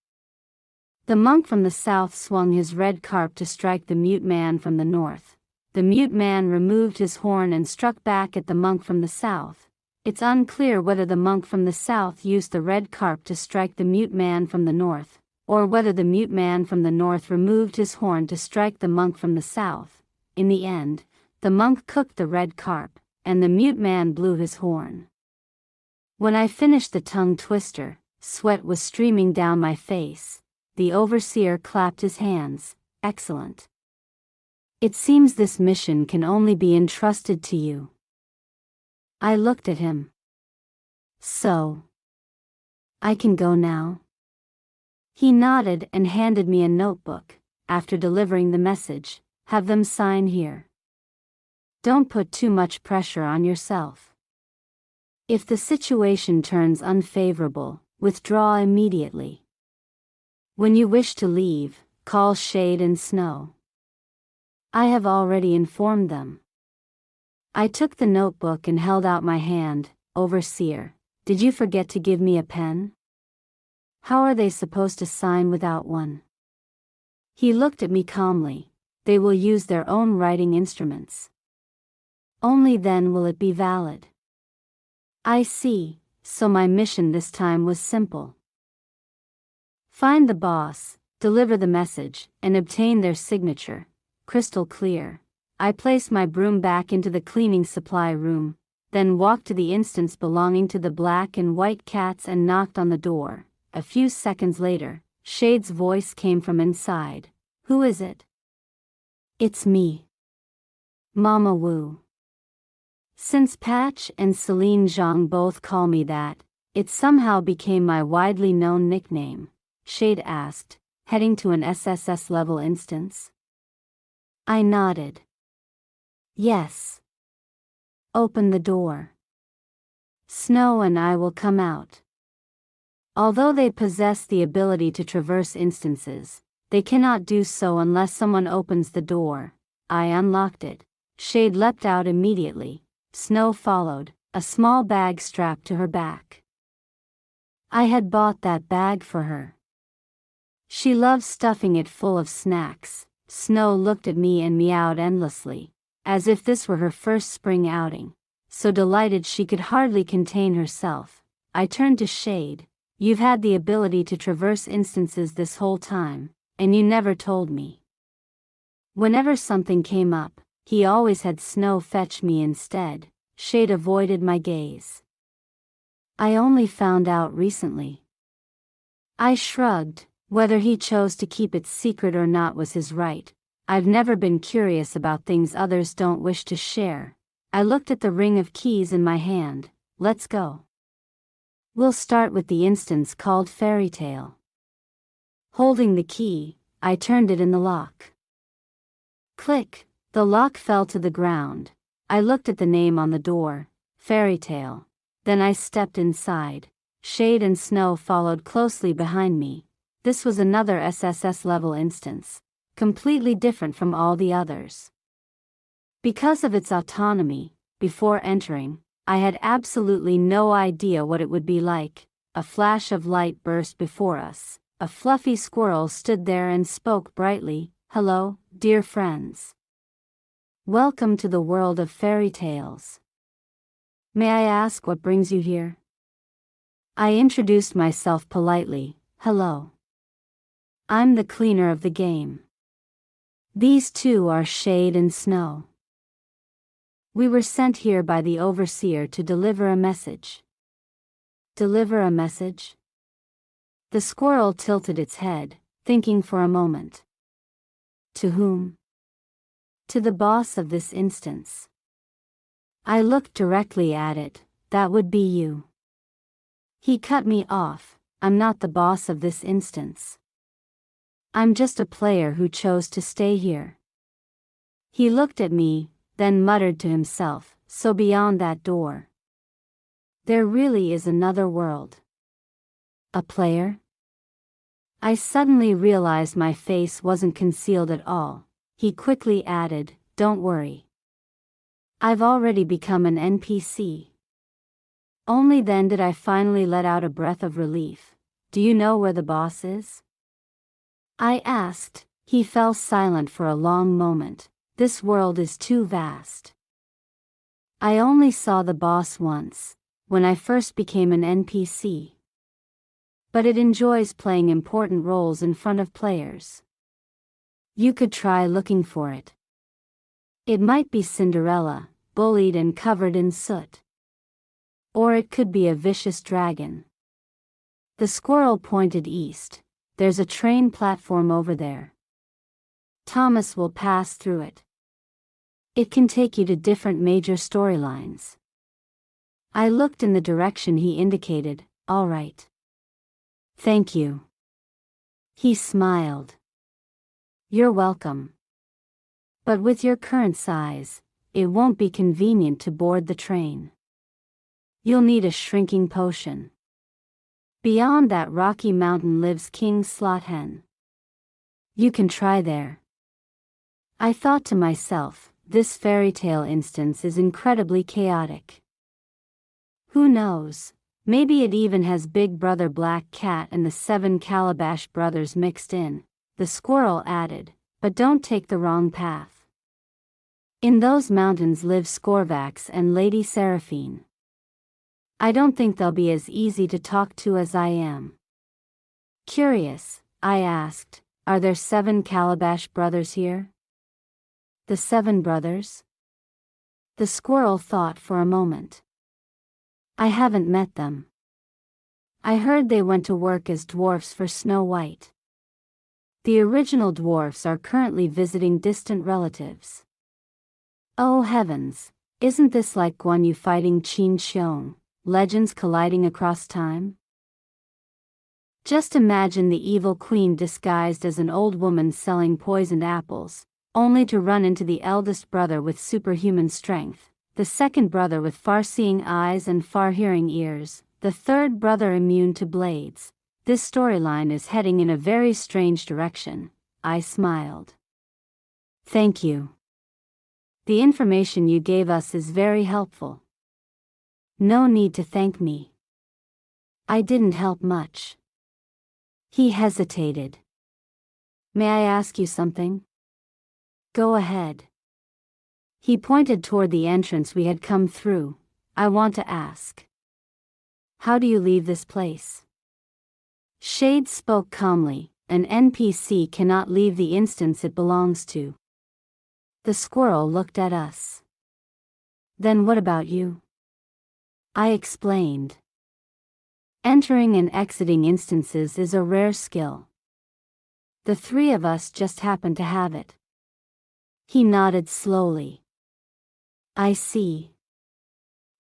The monk from the south swung his red carp to strike the mute man from the north. The mute man removed his horn and struck back at the monk from the south. It's unclear whether the monk from the south used the red carp to strike the mute man from the north, or whether the mute man from the north removed his horn to strike the monk from the south. In the end, the monk cooked the red carp, and the mute man blew his horn. When I finished the tongue twister, sweat was streaming down my face. The overseer clapped his hands. "Excellent. It seems this mission can only be entrusted to you." I looked at him. "So, I can go now?" He nodded and handed me a notebook. "After delivering the message, have them sign here. Don't put too much pressure on yourself. If the situation turns unfavorable, withdraw immediately. When you wish to leave, call Shade and Snow. I have already informed them." I took the notebook and held out my hand. "Overseer, did you forget to give me a pen? How are they supposed to sign without one?" He looked at me calmly. "They will use their own writing instruments. Only then will it be valid." I see, so my mission this time was simple. Find the boss, deliver the message, and obtain their signature. Crystal clear. I placed my broom back into the cleaning supply room, then walked to the instance belonging to the black and white cats and knocked on the door. A few seconds later, Shade's voice came from inside. "Who is it?" "It's me. Mama Wu. Since Patch and Celine Zhang both call me that, it somehow became my widely known nickname," Shade asked, heading to an SSS level instance. I nodded. "Yes. Open the door. Snow and I will come out." Although they possess the ability to traverse instances, they cannot do so unless someone opens the door. I unlocked it. Shade leapt out immediately. Snow followed, a small bag strapped to her back. I had bought that bag for her. She loves stuffing it full of snacks. Snow looked at me and meowed endlessly, as if this were her first spring outing, so delighted she could hardly contain herself. I turned to Shade. "You've had the ability to traverse instances this whole time, and you never told me." Whenever something came up, he always had Snow fetch me instead. Shade avoided my gaze. "I only found out recently." I shrugged. Whether he chose to keep it secret or not was his right. I've never been curious about things others don't wish to share. I looked at the ring of keys in my hand. "Let's go. We'll start with the instance called Fairy Tale." Holding the key, I turned it in the lock. Click, the lock fell to the ground. I looked at the name on the door, Fairy Tale. Then I stepped inside. Shade and Snow followed closely behind me. This was another SSS level instance, completely different from all the others. Because of its autonomy, before entering, I had absolutely no idea what it would be like. A flash of light burst before us. A fluffy squirrel stood there and spoke brightly. "Hello, dear friends. Welcome to the world of fairy tales. May I ask what brings you here?" I introduced myself politely. "Hello. I'm the cleaner of the game. These two are Shade and Snow. We were sent here by the overseer to deliver a message." "Deliver a message?" The squirrel tilted its head, thinking for a moment. "To whom?" "To the boss of this instance." I looked directly at it. "That would be you." He cut me off. "I'm not the boss of this instance. I'm just a player who chose to stay here." He looked at me, then muttered to himself, "So beyond that door, there really is another world." "A player?" I suddenly realized my face wasn't concealed at all. He quickly added, "Don't worry. I've already become an NPC." Only then did I finally let out a breath of relief. "Do you know where the boss is?" I asked. He fell silent for a long moment. "This world is too vast. I only saw the boss once, when I first became an NPC. But it enjoys playing important roles in front of players. You could try looking for it. It might be Cinderella, bullied and covered in soot. Or it could be a vicious dragon." The squirrel pointed east. "There's a train platform over there. Thomas will pass through it. It can take you to different major storylines." I looked in the direction he indicated. "All right. Thank you." He smiled. "You're welcome. But with your current size, it won't be convenient to board the train. You'll need a shrinking potion. Beyond that rocky mountain lives King Slot Hen. You can try there." I thought to myself, this fairy tale instance is incredibly chaotic. Who knows, maybe it even has Big Brother Black Cat and the 7 Calabash brothers mixed in. The squirrel added, "But don't take the wrong path. In those mountains live Scorvax and Lady Seraphine. I don't think they'll be as easy to talk to as I am." Curious, I asked, "Are there 7 Calabash brothers here?" "The 7 brothers?" The squirrel thought for a moment. "I haven't met them. I heard they went to work as dwarfs for Snow White. The original dwarfs are currently visiting distant relatives." Oh heavens, isn't this like Guan Yu fighting Qin Xiong? Legends colliding across time? Just imagine the evil queen disguised as an old woman selling poisoned apples, only to run into the eldest brother with superhuman strength, the second brother with far-seeing eyes and far-hearing ears, the third brother immune to blades. This storyline is heading in a very strange direction. I smiled. "Thank you. The information you gave us is very helpful." "No need to thank me. I didn't help much." He hesitated. "May I ask you something?" "Go ahead." He pointed toward the entrance we had come through. "I want to ask. How do you leave this place?" Shade spoke calmly. "An NPC cannot leave the instance it belongs to." The squirrel looked at us. "Then what about you?" I explained. "Entering and exiting instances is a rare skill. The 3 of us just happen to have it." He nodded slowly. "I see.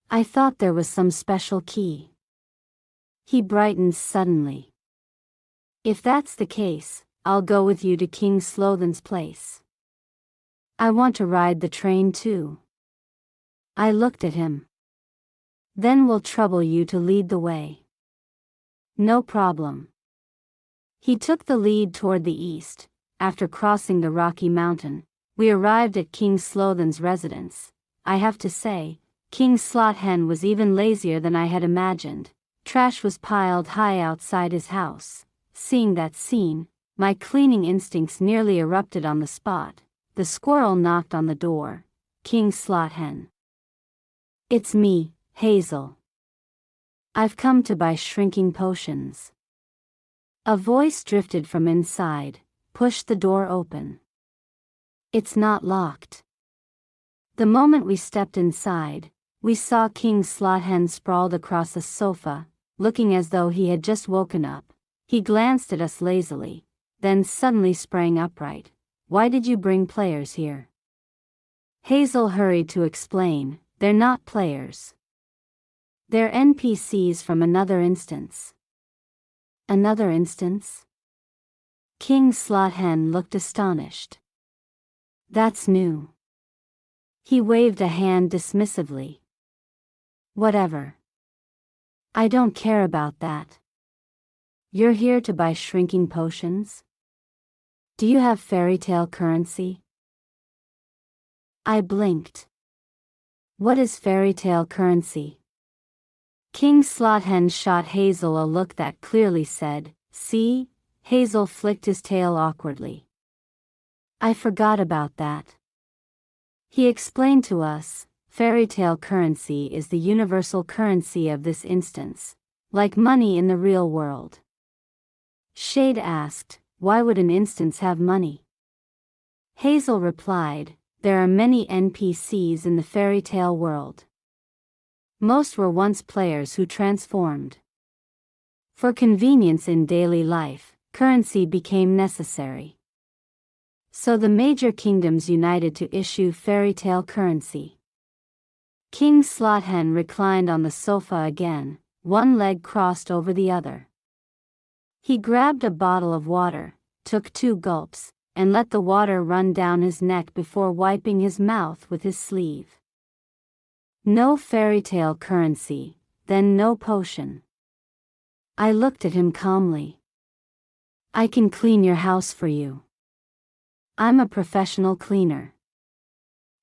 I thought there was some special key." He brightened suddenly. "If that's the case, I'll go with you to King Slothen's place. I want to ride the train too." I looked at him. "Then we'll trouble you to lead the way." "No problem." He took the lead toward the east. After crossing the Rocky Mountain, we arrived at King Slothen's residence. I have to say, King Slot Hen was even lazier than I had imagined. Trash was piled high outside his house. Seeing that scene, my cleaning instincts nearly erupted on the spot. The squirrel knocked on the door. "King Slot Hen." "It's me, Hazel. I've come to buy shrinking potions." A voice drifted from inside. "Push the door open. It's not locked." The moment we stepped inside, we saw King Slot Hen sprawled across a sofa, looking as though he had just woken up. He glanced at us lazily, then suddenly sprang upright. "Why did you bring players here?" Hazel hurried to explain. "They're not players. They're NPCs from another instance." "Another instance?" King Slot Hen looked astonished. "That's new." He waved a hand dismissively. "Whatever. I don't care about that. You're here to buy shrinking potions? Do you have fairy tale currency? I blinked. What is fairy tale currency? King Slothen shot Hazel a look that clearly said, "See?" Hazel flicked his tail awkwardly. I forgot about that. He explained to us, fairy tale currency is the universal currency of this instance, like money in the real world. Shade asked, why would an instance have money? Hazel replied, there are many NPCs in the fairy tale world. Most were once players who transformed. For convenience in daily life, currency became necessary. So the major kingdoms united to issue fairy tale currency. King Slothen reclined on the sofa again, one leg crossed over the other. He grabbed a bottle of water, took 2 gulps, and let the water run down his neck before wiping his mouth with his sleeve. No fairy tale currency, then no potion. I looked at him calmly. I can clean your house for you. I'm a professional cleaner.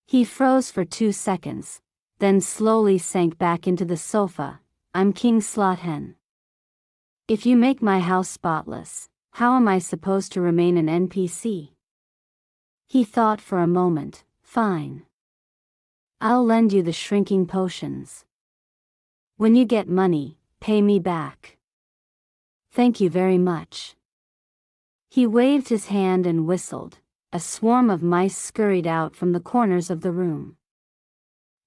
He froze for 2 seconds, then slowly sank back into the sofa. I'm King Slothen. If you make my house spotless, how am I supposed to remain an NPC? He thought for a moment. Fine. I'll lend you the shrinking potions. When you get money, pay me back. Thank you very much. He waved his hand and whistled. A swarm of mice scurried out from the corners of the room.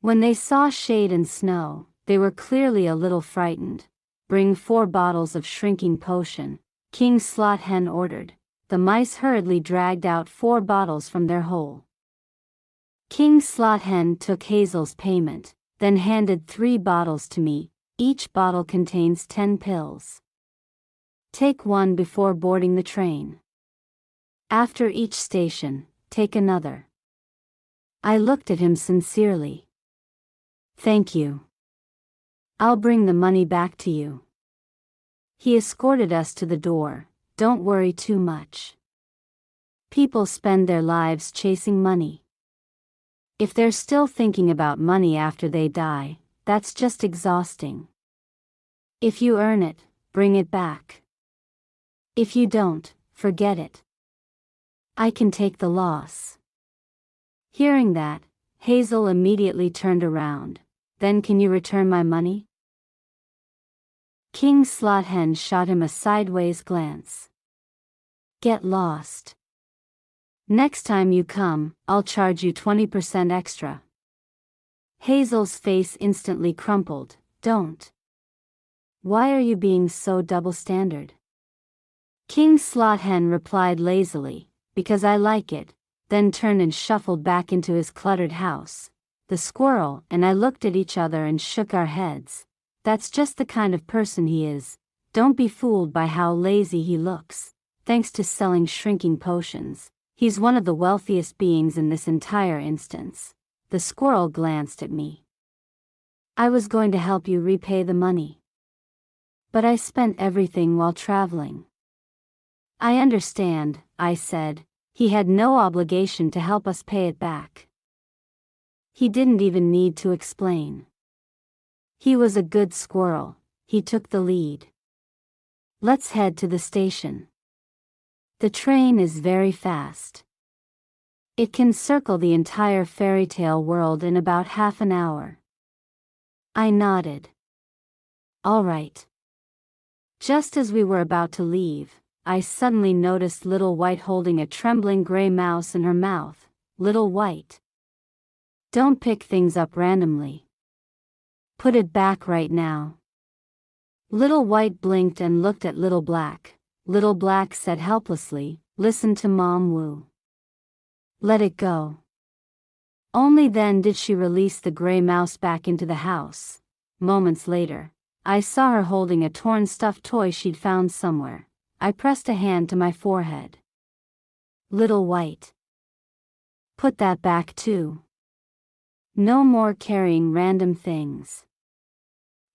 When they saw Shade and Snow, they were clearly a little frightened. Bring 4 bottles of shrinking potion, King Slothen ordered. The mice hurriedly dragged out 4 bottles from their hole. King Slothen took Hazel's payment, then handed 3 bottles to me. Each bottle contains 10 pills. Take 1 before boarding the train. After each station, take another. I looked at him sincerely. Thank you. I'll bring the money back to you. He escorted us to the door. Don't worry too much. People spend their lives chasing money. If they're still thinking about money after they die, that's just exhausting. If you earn it, bring it back. If you don't, forget it. I can take the loss. Hearing that, Hazel immediately turned around. Then can you return my money? King Slothen shot him a sideways glance. Get lost. Next time you come, I'll charge you 20% extra. Hazel's face instantly crumpled. Don't. Why are you being so double-standard? King Slothen replied lazily, because I like it, then turned and shuffled back into his cluttered house. The squirrel and I looked at each other and shook our heads. That's just the kind of person he is. Don't be fooled by how lazy he looks. Thanks to selling shrinking potions, he's one of the wealthiest beings in this entire instance. The squirrel glanced at me. I was going to help you repay the money. But I spent everything while traveling. I understand, I said. He had no obligation to help us pay it back. He didn't even need to explain. He was a good squirrel. He took the lead. Let's head to the station. The train is very fast. It can circle the entire fairy tale world in about half an hour. I nodded. All right. Just as we were about to leave, I suddenly noticed Little White holding a trembling gray mouse in her mouth. Little White. Don't pick things up randomly. Put it back right now. Little White blinked and looked at Little Black. Little Black said helplessly, listen to Mom Woo. Let it go. Only then did she release the gray mouse back into the house. Moments later, I saw her holding a torn stuffed toy she'd found somewhere. I pressed a hand to my forehead. Little White. Put that back too. No more carrying random things.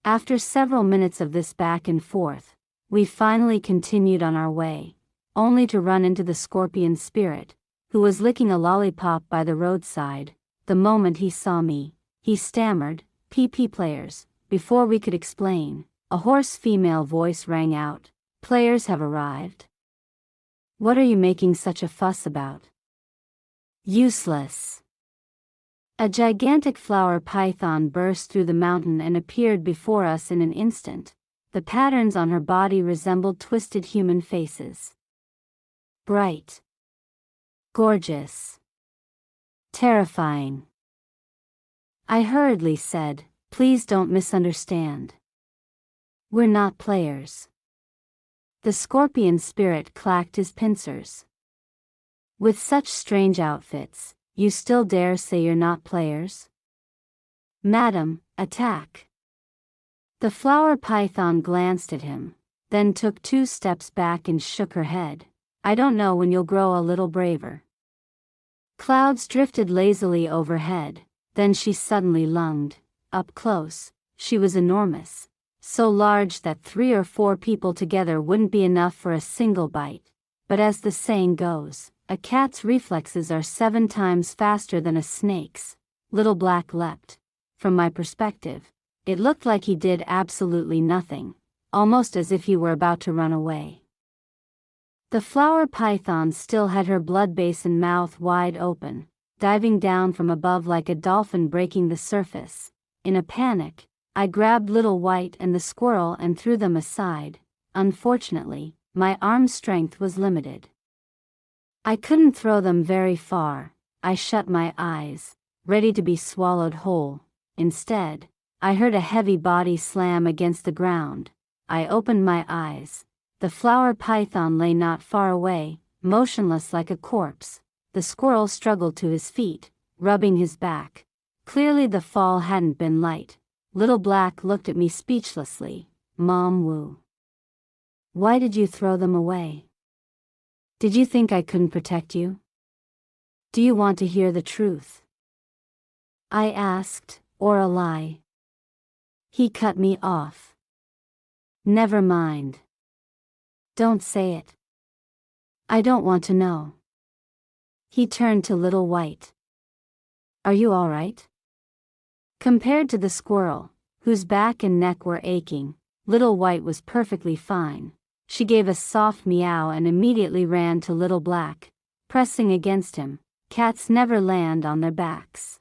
After several minutes of this back and forth, We finally continued on our way, only to run into the scorpion spirit, who was licking a lollipop by the roadside. The moment he saw me, he stammered, "PP players." Before we could explain, a hoarse female voice rang out, "Players have arrived. What are you making such a fuss about? Useless." A gigantic flower python burst through the mountain and appeared before us in an instant. The patterns on her body resembled twisted human faces. Bright. Gorgeous. Terrifying. I hurriedly said, "Please don't misunderstand. We're not players." The scorpion spirit clacked his pincers. "With such strange outfits, you still dare say you're not players? Madam, attack." The flower python glanced at him, then took 2 steps back and shook her head. "I don't know when you'll grow a little braver." Clouds drifted lazily overhead, then she suddenly lunged. Up close, she was enormous, so large that 3 or 4 people together wouldn't be enough for a single bite. But as the saying goes, a cat's reflexes are 7 times faster than a snake's. Little Black leapt. From my perspective, it looked like he did absolutely nothing, almost as if he were about to run away. The flower python still had her blood basin mouth wide open, diving down from above like a dolphin breaking the surface. In a panic, I grabbed Little White and the squirrel and threw them aside. Unfortunately, my arm strength was limited. I couldn't throw them very far. I shut my eyes, ready to be swallowed whole. Instead, I heard a heavy body slam against the ground. I opened my eyes. The flower python lay not far away, motionless like a corpse. The squirrel struggled to his feet, rubbing his back. Clearly the fall hadn't been light. Little Black looked at me speechlessly. "Mom Woo. Why did you throw them away? Did you think I couldn't protect you? Do you want to hear the truth?" I asked, "Or a lie?" He cut me off. "Never mind. Don't say it. I don't want to know." He turned to Little White. "Are you all right?" Compared to the squirrel, whose back and neck were aching, Little White was perfectly fine. She gave a soft meow and immediately ran to Little Black, pressing against him. Cats never land on their backs.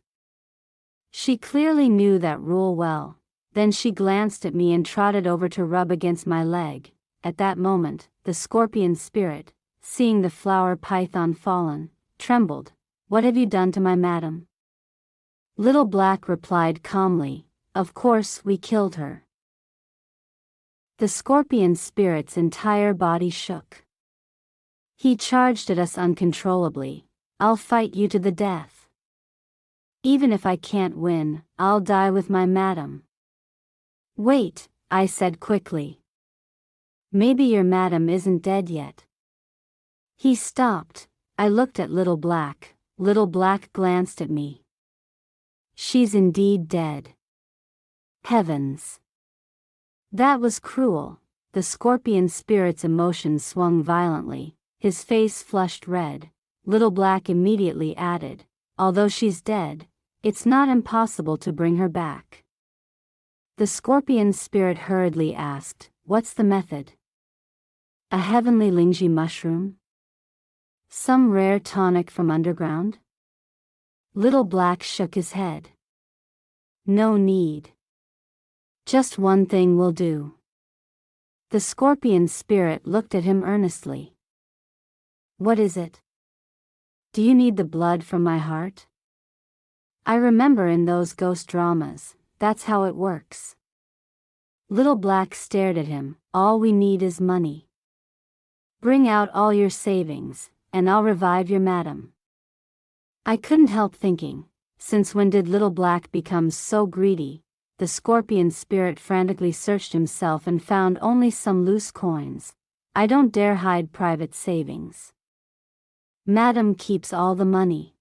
She clearly knew that rule well. Then she glanced at me and trotted over to rub against my leg. At that moment, the scorpion spirit, seeing the flower python fallen, trembled. "What have you done to my madam?" Little Black replied calmly, "Of course we killed her." The scorpion spirit's entire body shook. He charged at us uncontrollably. "I'll fight you to the death. Even if I can't win, I'll die with my madam." "Wait," I said quickly. "Maybe your madam isn't dead yet." He stopped. I looked at Little Black. Little Black glanced at me. "She's indeed dead." Heavens! That was cruel. The scorpion spirit's emotions swung violently. His face flushed red. Little Black immediately added, "Although she's dead, it's not impossible to bring her back." The scorpion spirit hurriedly asked, "What's the method? A heavenly Lingji mushroom? Some rare tonic from underground?" Little Black shook his head. "No need. Just one thing will do." The scorpion spirit looked at him earnestly. "What is it? Do you need the blood from my heart? I remember in those ghost dramas, that's how it works." Little Black stared at him. "All we need is money. Bring out all your savings, and I'll revive your madam." I couldn't help thinking, since when did Little Black become so greedy? The scorpion spirit frantically searched himself and found only some loose coins. "I don't dare hide private savings. Madam keeps all the money.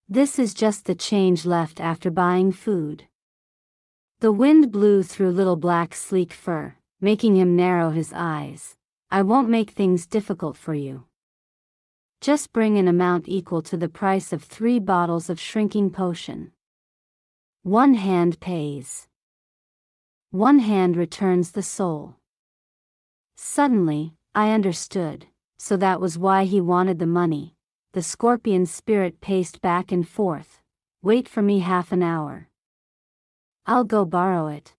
This is just the change left after buying food." The wind blew through Little Black's sleek fur. making him narrow his eyes. I won't make things difficult for you. Just bring an amount equal to the price of 3 bottles of shrinking potion. One hand pays. One hand returns the soul. Suddenly, I understood, so that was why he wanted the money. The scorpion's spirit paced back and forth. Wait for me half an hour. I'll go borrow it.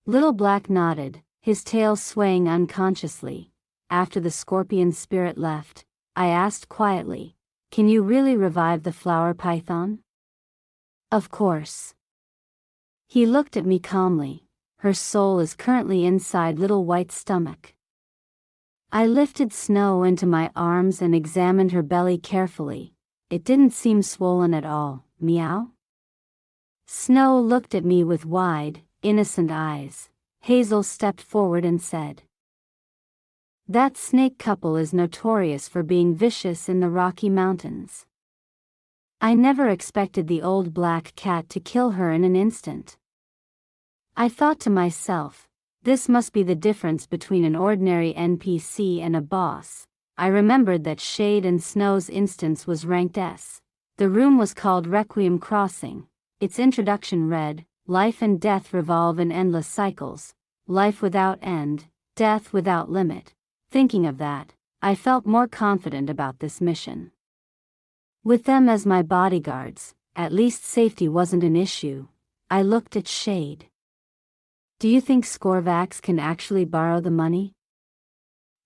Little Black nodded, his tail swaying unconsciously. After the scorpion's spirit left, I asked quietly, "Can you really revive the flower python?" "Of course." He looked at me calmly. Her soul is currently inside Little White's stomach. I lifted Snow into my arms and examined her belly carefully. It didn't seem swollen at all. Meow? Snow looked at me with wide, innocent eyes. Hazel stepped forward and said, "That snake couple is notorious for being vicious in the Rocky Mountains. I never expected the old black cat to kill her in an instant." I thought to myself, this must be the difference between an ordinary NPC and a boss. I remembered that Shade and Snow's instance was ranked S. The room was called Requiem Crossing. Its introduction read, "Life and death revolve in endless cycles. Life without end, death without limit." Thinking of that, I felt more confident about this mission. With them as my bodyguards, at least safety wasn't an issue. I looked at Shade. "Do you think Scorvax can actually borrow the money?"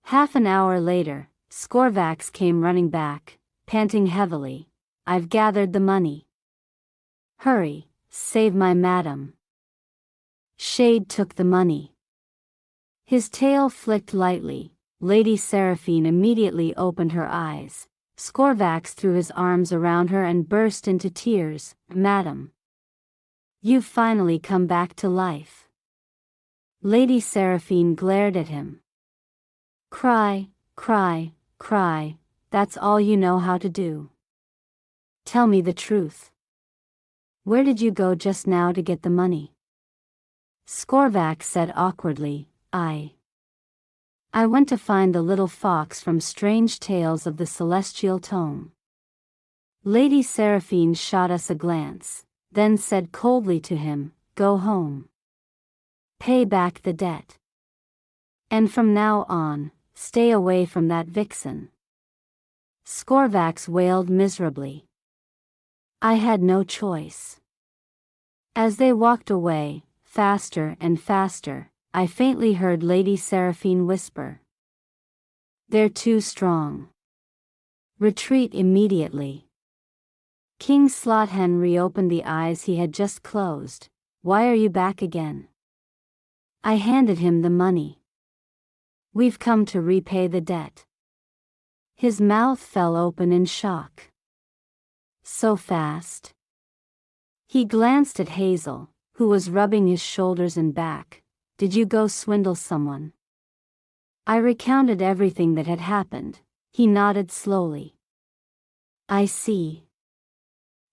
Half an hour later, Scorvax came running back, panting heavily. "I've gathered the money. Hurry, save my madam." Shade took the money. His tail flicked lightly. Lady Seraphine immediately opened her eyes. Scorvax threw his arms around her and burst into tears. "Madam, you've finally come back to life." Lady Seraphine glared at him. "Cry, cry, cry, that's all you know how to do. Tell me the truth. Where did you go just now to get the money?" Scorvax said awkwardly, I went to find the little fox from Strange Tales of the Celestial Tome." Lady Seraphine shot us a glance, then said coldly to him, "Go home. Pay back the debt. And from now on, stay away from that vixen." Scorvax wailed miserably. I had no choice. As they walked away, faster and faster, I faintly heard Lady Seraphine whisper, "They're too strong. Retreat immediately." King Slothen reopened the eyes he had just closed. "Why are you back again?" I handed him the money. "We've come to repay the debt." His mouth fell open in shock. "So fast?" He glanced at Hazel, who was rubbing his shoulders and back. "Did you go swindle someone?" I recounted everything that had happened. He nodded slowly. "I see.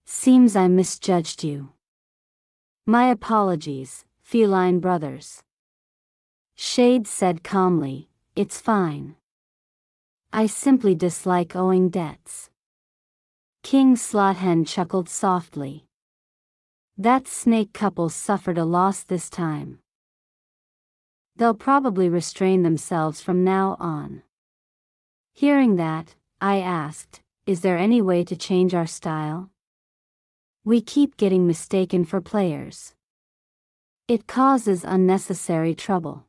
Seems I misjudged you. My apologies, feline brothers." Shade said calmly, "It's fine. I simply dislike owing debts." King Slothen chuckled softly. "That snake couple suffered a loss this time. They'll probably restrain themselves from now on." Hearing that, I asked, "Is there any way to change our style? We keep getting mistaken for players. It causes unnecessary trouble."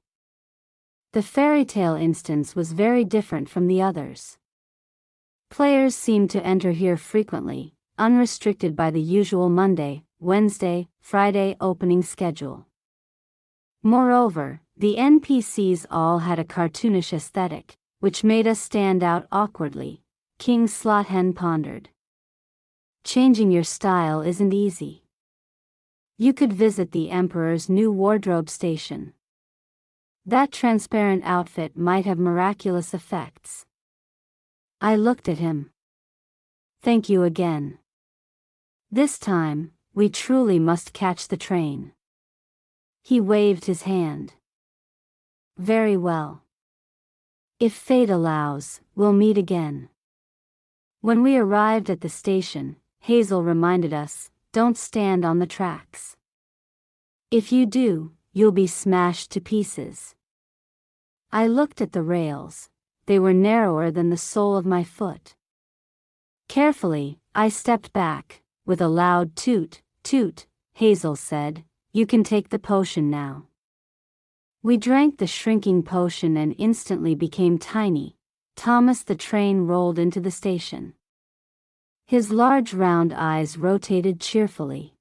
The fairy tale instance was very different from the others. Players seemed to enter here frequently, unrestricted by the usual Monday, Wednesday, Friday opening schedule. Moreover, the NPCs all had a cartoonish aesthetic, which made us stand out awkwardly. King Slothen pondered. "Changing your style isn't easy. You could visit the Emperor's new wardrobe station. That transparent outfit might have miraculous effects." I looked at him. "Thank you again. This time, we truly must catch the train." He waved his hand. Very well. If fate allows, we'll meet again. When we arrived at the station, Hazel reminded us, don't stand on the tracks. If you do, you'll be smashed to pieces. I looked at the rails. They were narrower than the sole of my foot. Carefully, I stepped back. With a loud toot, toot, Hazel said, you can take the potion now. We drank the shrinking potion and instantly became tiny. Thomas the train rolled into the station. His large round eyes rotated cheerfully.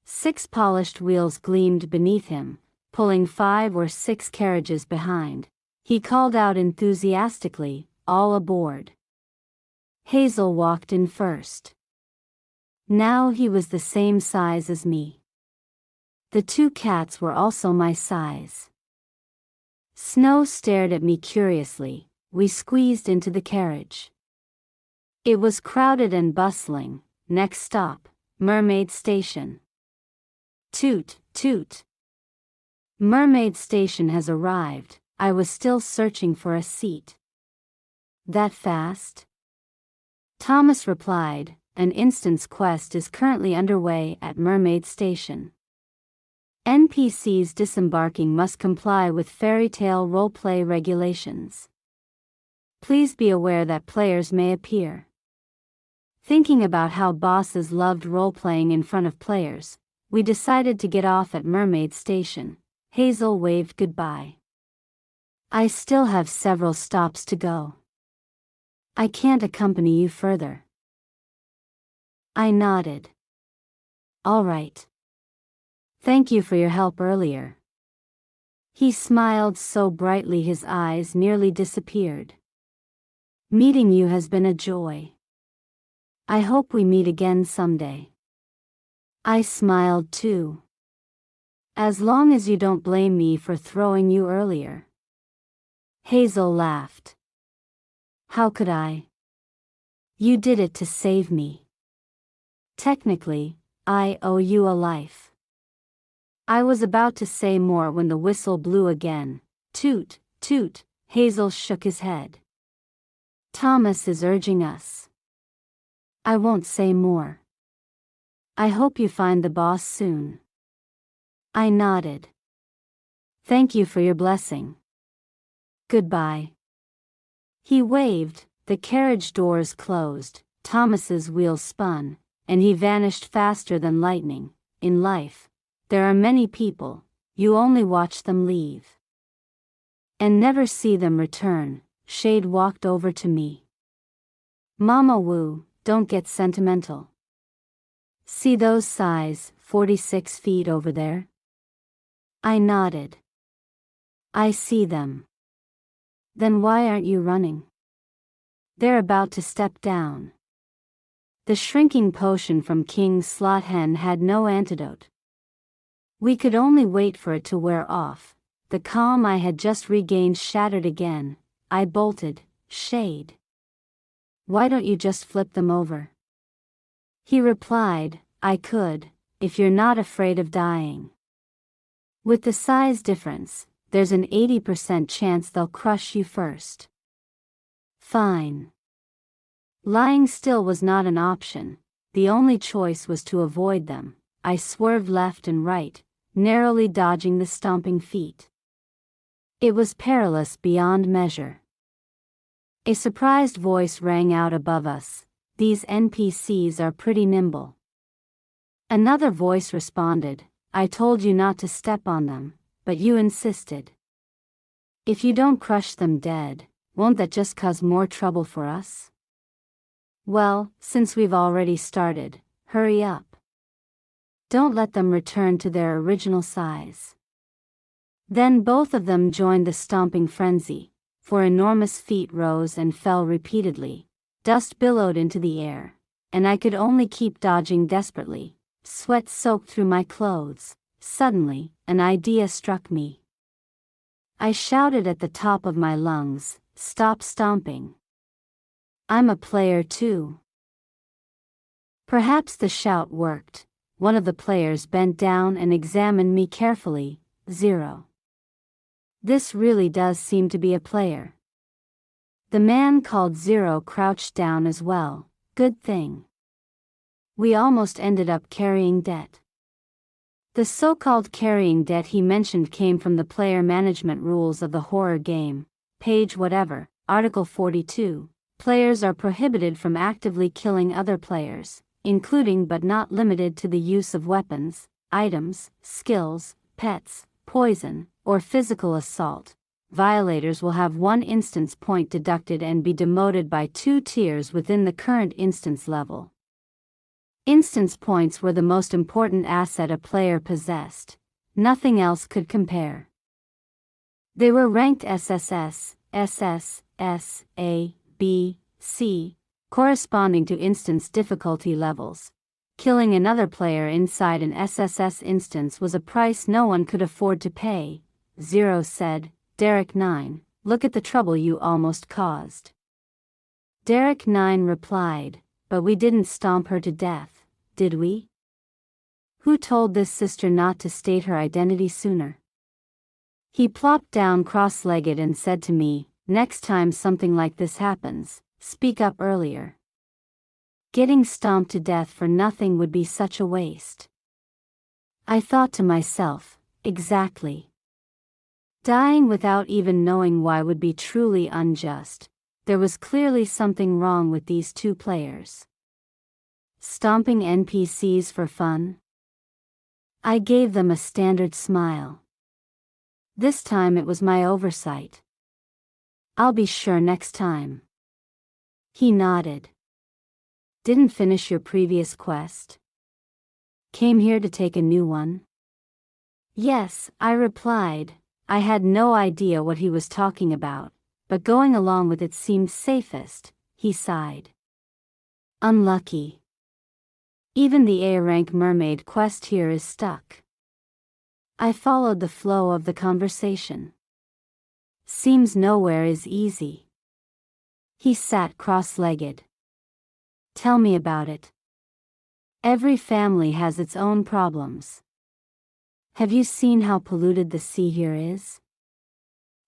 6 polished wheels gleamed beneath him, pulling 5 or 6 carriages behind. He called out enthusiastically, all aboard. Hazel walked in first. Now he was the same size as me. The 2 cats were also my size. Snow stared at me curiously. We squeezed into the carriage. It was crowded and bustling. Next stop, Mermaid Station. Toot, toot. Mermaid Station has arrived. I was still searching for a seat. That fast? Thomas replied, an instant's quest is currently underway at Mermaid Station. NPCs disembarking must comply with fairy tale roleplay regulations. Please be aware that players may appear. Thinking about how bosses loved role-playing in front of players, we decided to get off at Mermaid Station. Hazel waved goodbye. I still have several stops to go. I can't accompany you further. I nodded. All right. Thank you for your help earlier. He smiled so brightly his eyes nearly disappeared. Meeting you has been a joy. I hope we meet again someday. I smiled too. As long as you don't blame me for throwing you earlier. Hazel laughed. How could I? You did it to save me. Technically, I owe you a life. I was about to say more when the whistle blew again. Toot, toot, Hazel shook his head. Thomas is urging us. I won't say more. I hope you find the boss soon. I nodded. Thank you for your blessing. Goodbye. He waved, the carriage doors closed, Thomas's wheels spun, and he vanished faster than lightning. In life, there are many people, you only watch them leave. And never see them return. Shade walked over to me. Mama Wu, don't get sentimental. See those size, 46 feet over there? I nodded. I see them. Then why aren't you running? They're about to step down. The shrinking potion from King Slot Hen had no antidote. We could only wait for it to wear off. The calm I had just regained shattered again. I bolted. Shade. Why don't you just flip them over? He replied, I could, if you're not afraid of dying. With the size difference, there's an 80% chance they'll crush you first. Fine. Lying still was not an option. The only choice was to avoid them. I swerved left and right, narrowly dodging the stomping feet. It was perilous beyond measure. A surprised voice rang out above us. These NPCs are pretty nimble. Another voice responded, I told you not to step on them, but you insisted. If you don't crush them dead, won't that just cause more trouble for us? Well, since we've already started, hurry up. Don't let them return to their original size. Then both of them joined the stomping frenzy, for enormous feet rose and fell repeatedly. Dust billowed into the air, and I could only keep dodging desperately. Sweat soaked through my clothes. Suddenly, an idea struck me. I shouted at the top of my lungs, stop stomping. I'm a player too. Perhaps the shout worked. One of the players bent down and examined me carefully. 0. This really does seem to be a player. The man called Zero crouched down as well. Good thing. We almost ended up carrying debt. The so-called carrying debt he mentioned came from the player management rules of the horror game, page whatever, Article 42. Players are prohibited from actively killing other players, including but not limited to the use of weapons, items, skills, pets, poison, or physical assault. Violators will have 1 instance point deducted and be demoted by 2 tiers within the current instance level. Instance points were the most important asset a player possessed. Nothing else could compare. They were ranked SSS, SS, S, A, B, C, corresponding to instance difficulty levels. Killing another player inside an SSS instance was a price no one could afford to pay. Zero said, Derek 9, look at the trouble you almost caused. Derek 9 replied, but we didn't stomp her to death, did we? Who told this sister not to state her identity sooner? He plopped down cross-legged and said to me, next time something like this happens, speak up earlier. Getting stomped to death for nothing would be such a waste. I thought to myself, exactly. Dying without even knowing why would be truly unjust. There was clearly something wrong with these 2 players. Stomping NPCs for fun? I gave them a standard smile. This time it was my oversight. I'll be sure next time. He nodded. Didn't finish your previous quest? Came here to take a new one? Yes, I replied. I had no idea what he was talking about, but going along with it seemed safest. He sighed. Unlucky. Even the A-rank mermaid quest here is stuck. I followed the flow of the conversation. Seems nowhere is easy. He sat cross-legged. Tell me about it. Every family has its own problems. Have you seen how polluted the sea here is?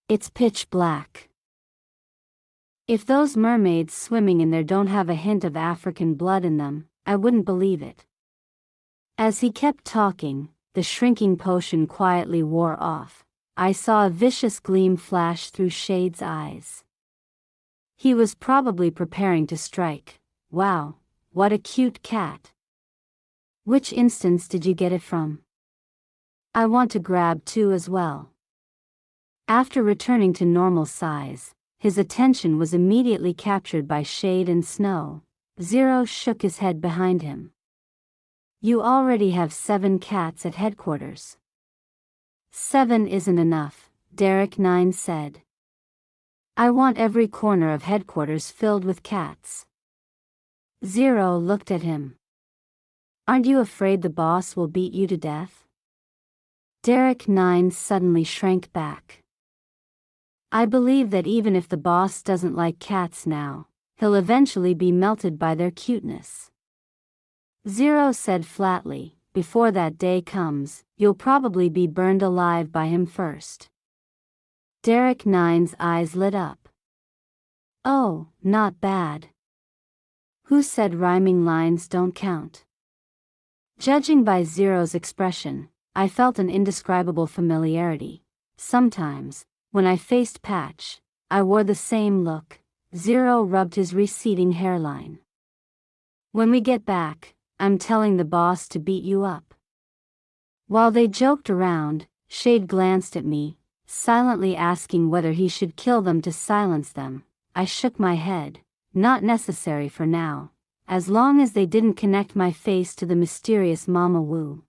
It's pitch black. If those mermaids swimming in there don't have a hint of African blood in them, I wouldn't believe it. As he kept talking, the shrinking potion quietly wore off. I saw a vicious gleam flash through Shade's eyes. He was probably preparing to strike. Wow, what a cute cat. Which instance did you get it from? I want to grab 2 as well. After returning to normal size, his attention was immediately captured by Shade and Snow. Zero shook his head behind him. You already have 7 cats at headquarters. 7 isn't enough, Derek 9 said. I want every corner of headquarters filled with cats. Zero looked at him. Aren't you afraid the boss will beat you to death? Derek 9 suddenly shrank back. I believe that even if the boss doesn't like cats now, he'll eventually be melted by their cuteness. Zero said flatly, before that day comes, you'll probably be burned alive by him first. Derek 9's eyes lit up. Oh, not bad. Who said rhyming lines don't count? Judging by Zero's expression, I felt an indescribable familiarity. Sometimes, when I faced Patch, I wore the same look. Zero rubbed his receding hairline. When we get back, I'm telling the boss to beat you up. While they joked around, Shade glanced at me, silently asking whether he should kill them to silence them. I shook my head. Not necessary for now, as long as they didn't connect my face to the mysterious Mama Wu.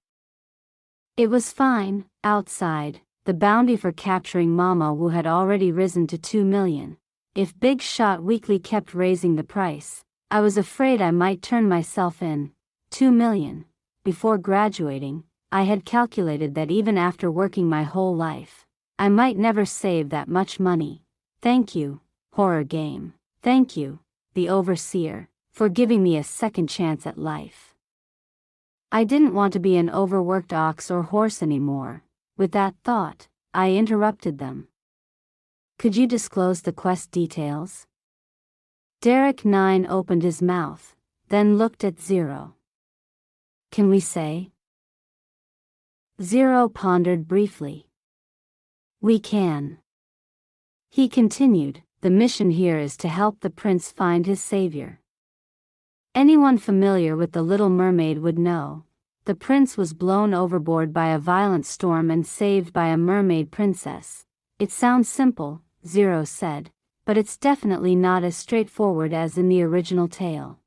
It was fine. Outside, the bounty for capturing Mama Wu had already risen to 2 million. If Big Shot Weekly kept raising the price, I was afraid I might turn myself in. 2 million. Before graduating, I had calculated that even after working my whole life, I might never save that much money. Thank you, horror game. Thank you, the overseer, for giving me a second chance at life. I didn't want to be an overworked ox or horse anymore. With that thought, I interrupted them. Could you disclose the quest details? Derek 9 opened his mouth, then looked at Zero. Can we say? Zero pondered briefly. We can. He continued, the mission here is to help the prince find his savior. Anyone familiar with The Little Mermaid would know. The prince was blown overboard by a violent storm and saved by a mermaid princess. It sounds simple, Zero said, but it's definitely not as straightforward as in the original tale.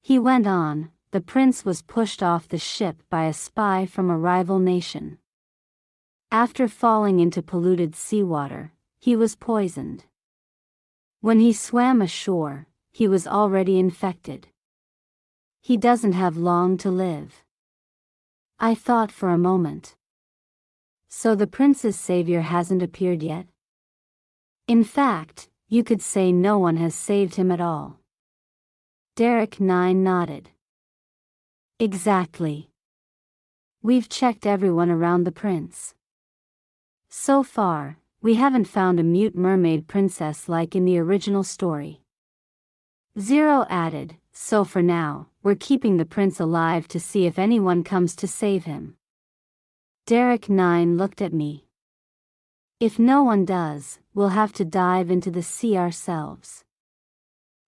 He went on, the prince was pushed off the ship by a spy from a rival nation. After falling into polluted seawater, he was poisoned. When he swam ashore, he was already infected. He doesn't have long to live. I thought for a moment. So the prince's savior hasn't appeared yet? In fact, you could say no one has saved him at all. Derek 9 nodded. Exactly. We've checked everyone around the prince. So far, we haven't found a mute mermaid princess like in the original story. Zero added, so for now, we're keeping the prince alive to see if anyone comes to save him. Derek 9 looked at me. If no one does, we'll have to dive into the sea ourselves.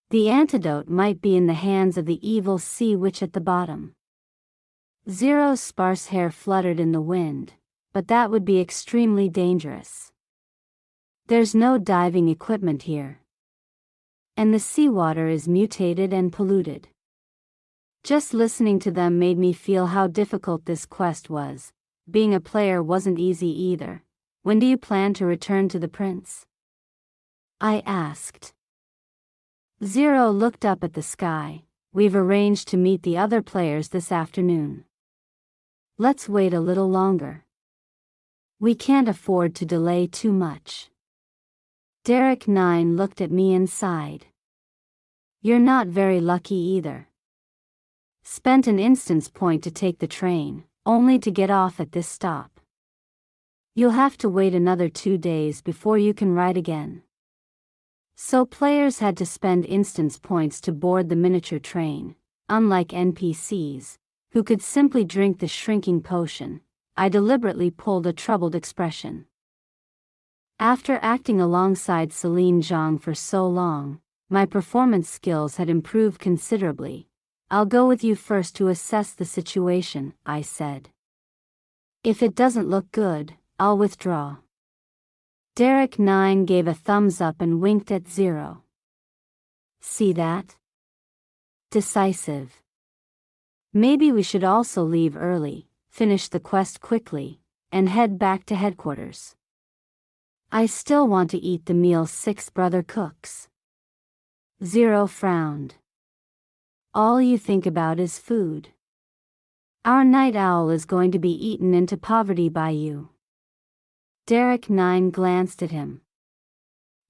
The antidote might be in the hands of the evil sea witch at the bottom. Zero's sparse hair fluttered in the wind, but that would be extremely dangerous. There's no diving equipment here. And the seawater is mutated and polluted. Just listening to them made me feel how difficult this quest was. Being a player wasn't easy either. When do you plan to return to the prince? I asked. Zero looked up at the sky. We've arranged to meet the other players this afternoon. Let's wait a little longer. We can't afford to delay too much. Derek 9 looked at me and sighed. You're not very lucky either. Spent an instance point to take the train, only to get off at this stop. You'll have to wait another 2 days before you can ride again. So players had to spend instance points to board the miniature train, unlike NPCs, who could simply drink the shrinking potion. I deliberately pulled a troubled expression. After acting alongside Celine Zhang for so long, my performance skills had improved considerably. I'll go with you first to assess the situation, I said. If it doesn't look good, I'll withdraw. Derek 9 gave a thumbs up and winked at Zero. See that? Decisive. Maybe we should also leave early, finish the quest quickly, and head back to headquarters. I still want to eat the meal Six Brother cooks. Zero frowned. All you think about is food. Our night owl is going to be eaten into poverty by you. Derek 9 glanced at him.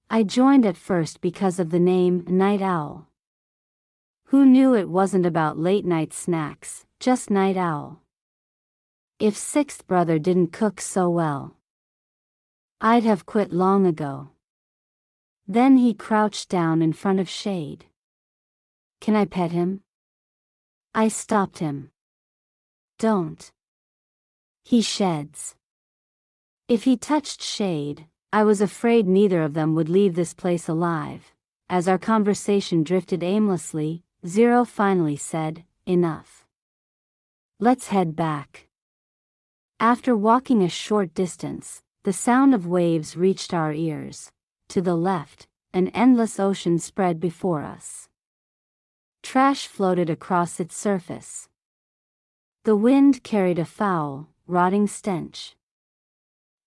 I joined at first because of the name Night Owl. Who knew it wasn't about late-night snacks, just Night Owl? If Sixth Brother didn't cook so well, I'd have quit long ago. Then he crouched down in front of Shade. Can I pet him? I stopped him. Don't. He sheds. If he touched Shade, I was afraid neither of them would leave this place alive. As our conversation drifted aimlessly, Zero finally said, enough. Let's head back. After walking a short distance, the sound of waves reached our ears. To the left, an endless ocean spread before us. Trash floated across its surface. The wind carried a foul, rotting stench.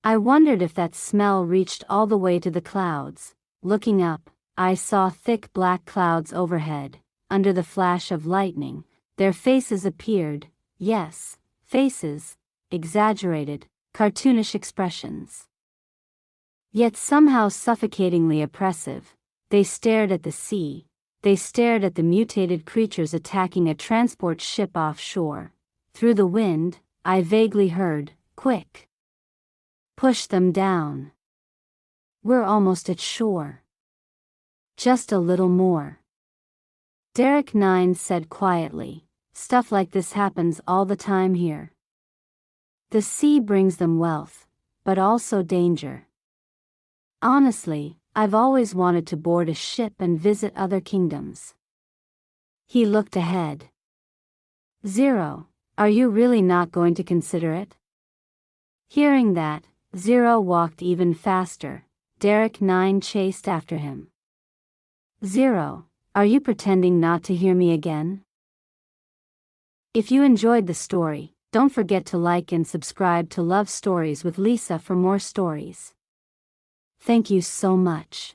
I wondered if that smell reached all the way to the clouds. Looking up, I saw thick black clouds overhead. Under the flash of lightning, their faces appeared. Yes, faces. Exaggerated, cartoonish expressions. Yet somehow suffocatingly oppressive. They stared at the sea. They stared at the mutated creatures attacking a transport ship offshore. Through the wind, I vaguely heard, quick. Push them down. we're almost at shore. Just a little more. Derek 9 said quietly, stuff like this happens all the time here. The sea brings them wealth, but also danger. Honestly, I've always wanted to board a ship and visit other kingdoms. He looked ahead. 0, are you really not going to consider it? Hearing that, 0 walked even faster. Derek 9 chased after him. 0, are you pretending not to hear me again? If you enjoyed the story, don't forget to like and subscribe to Love Stories with Lisa for more stories. Thank you so much.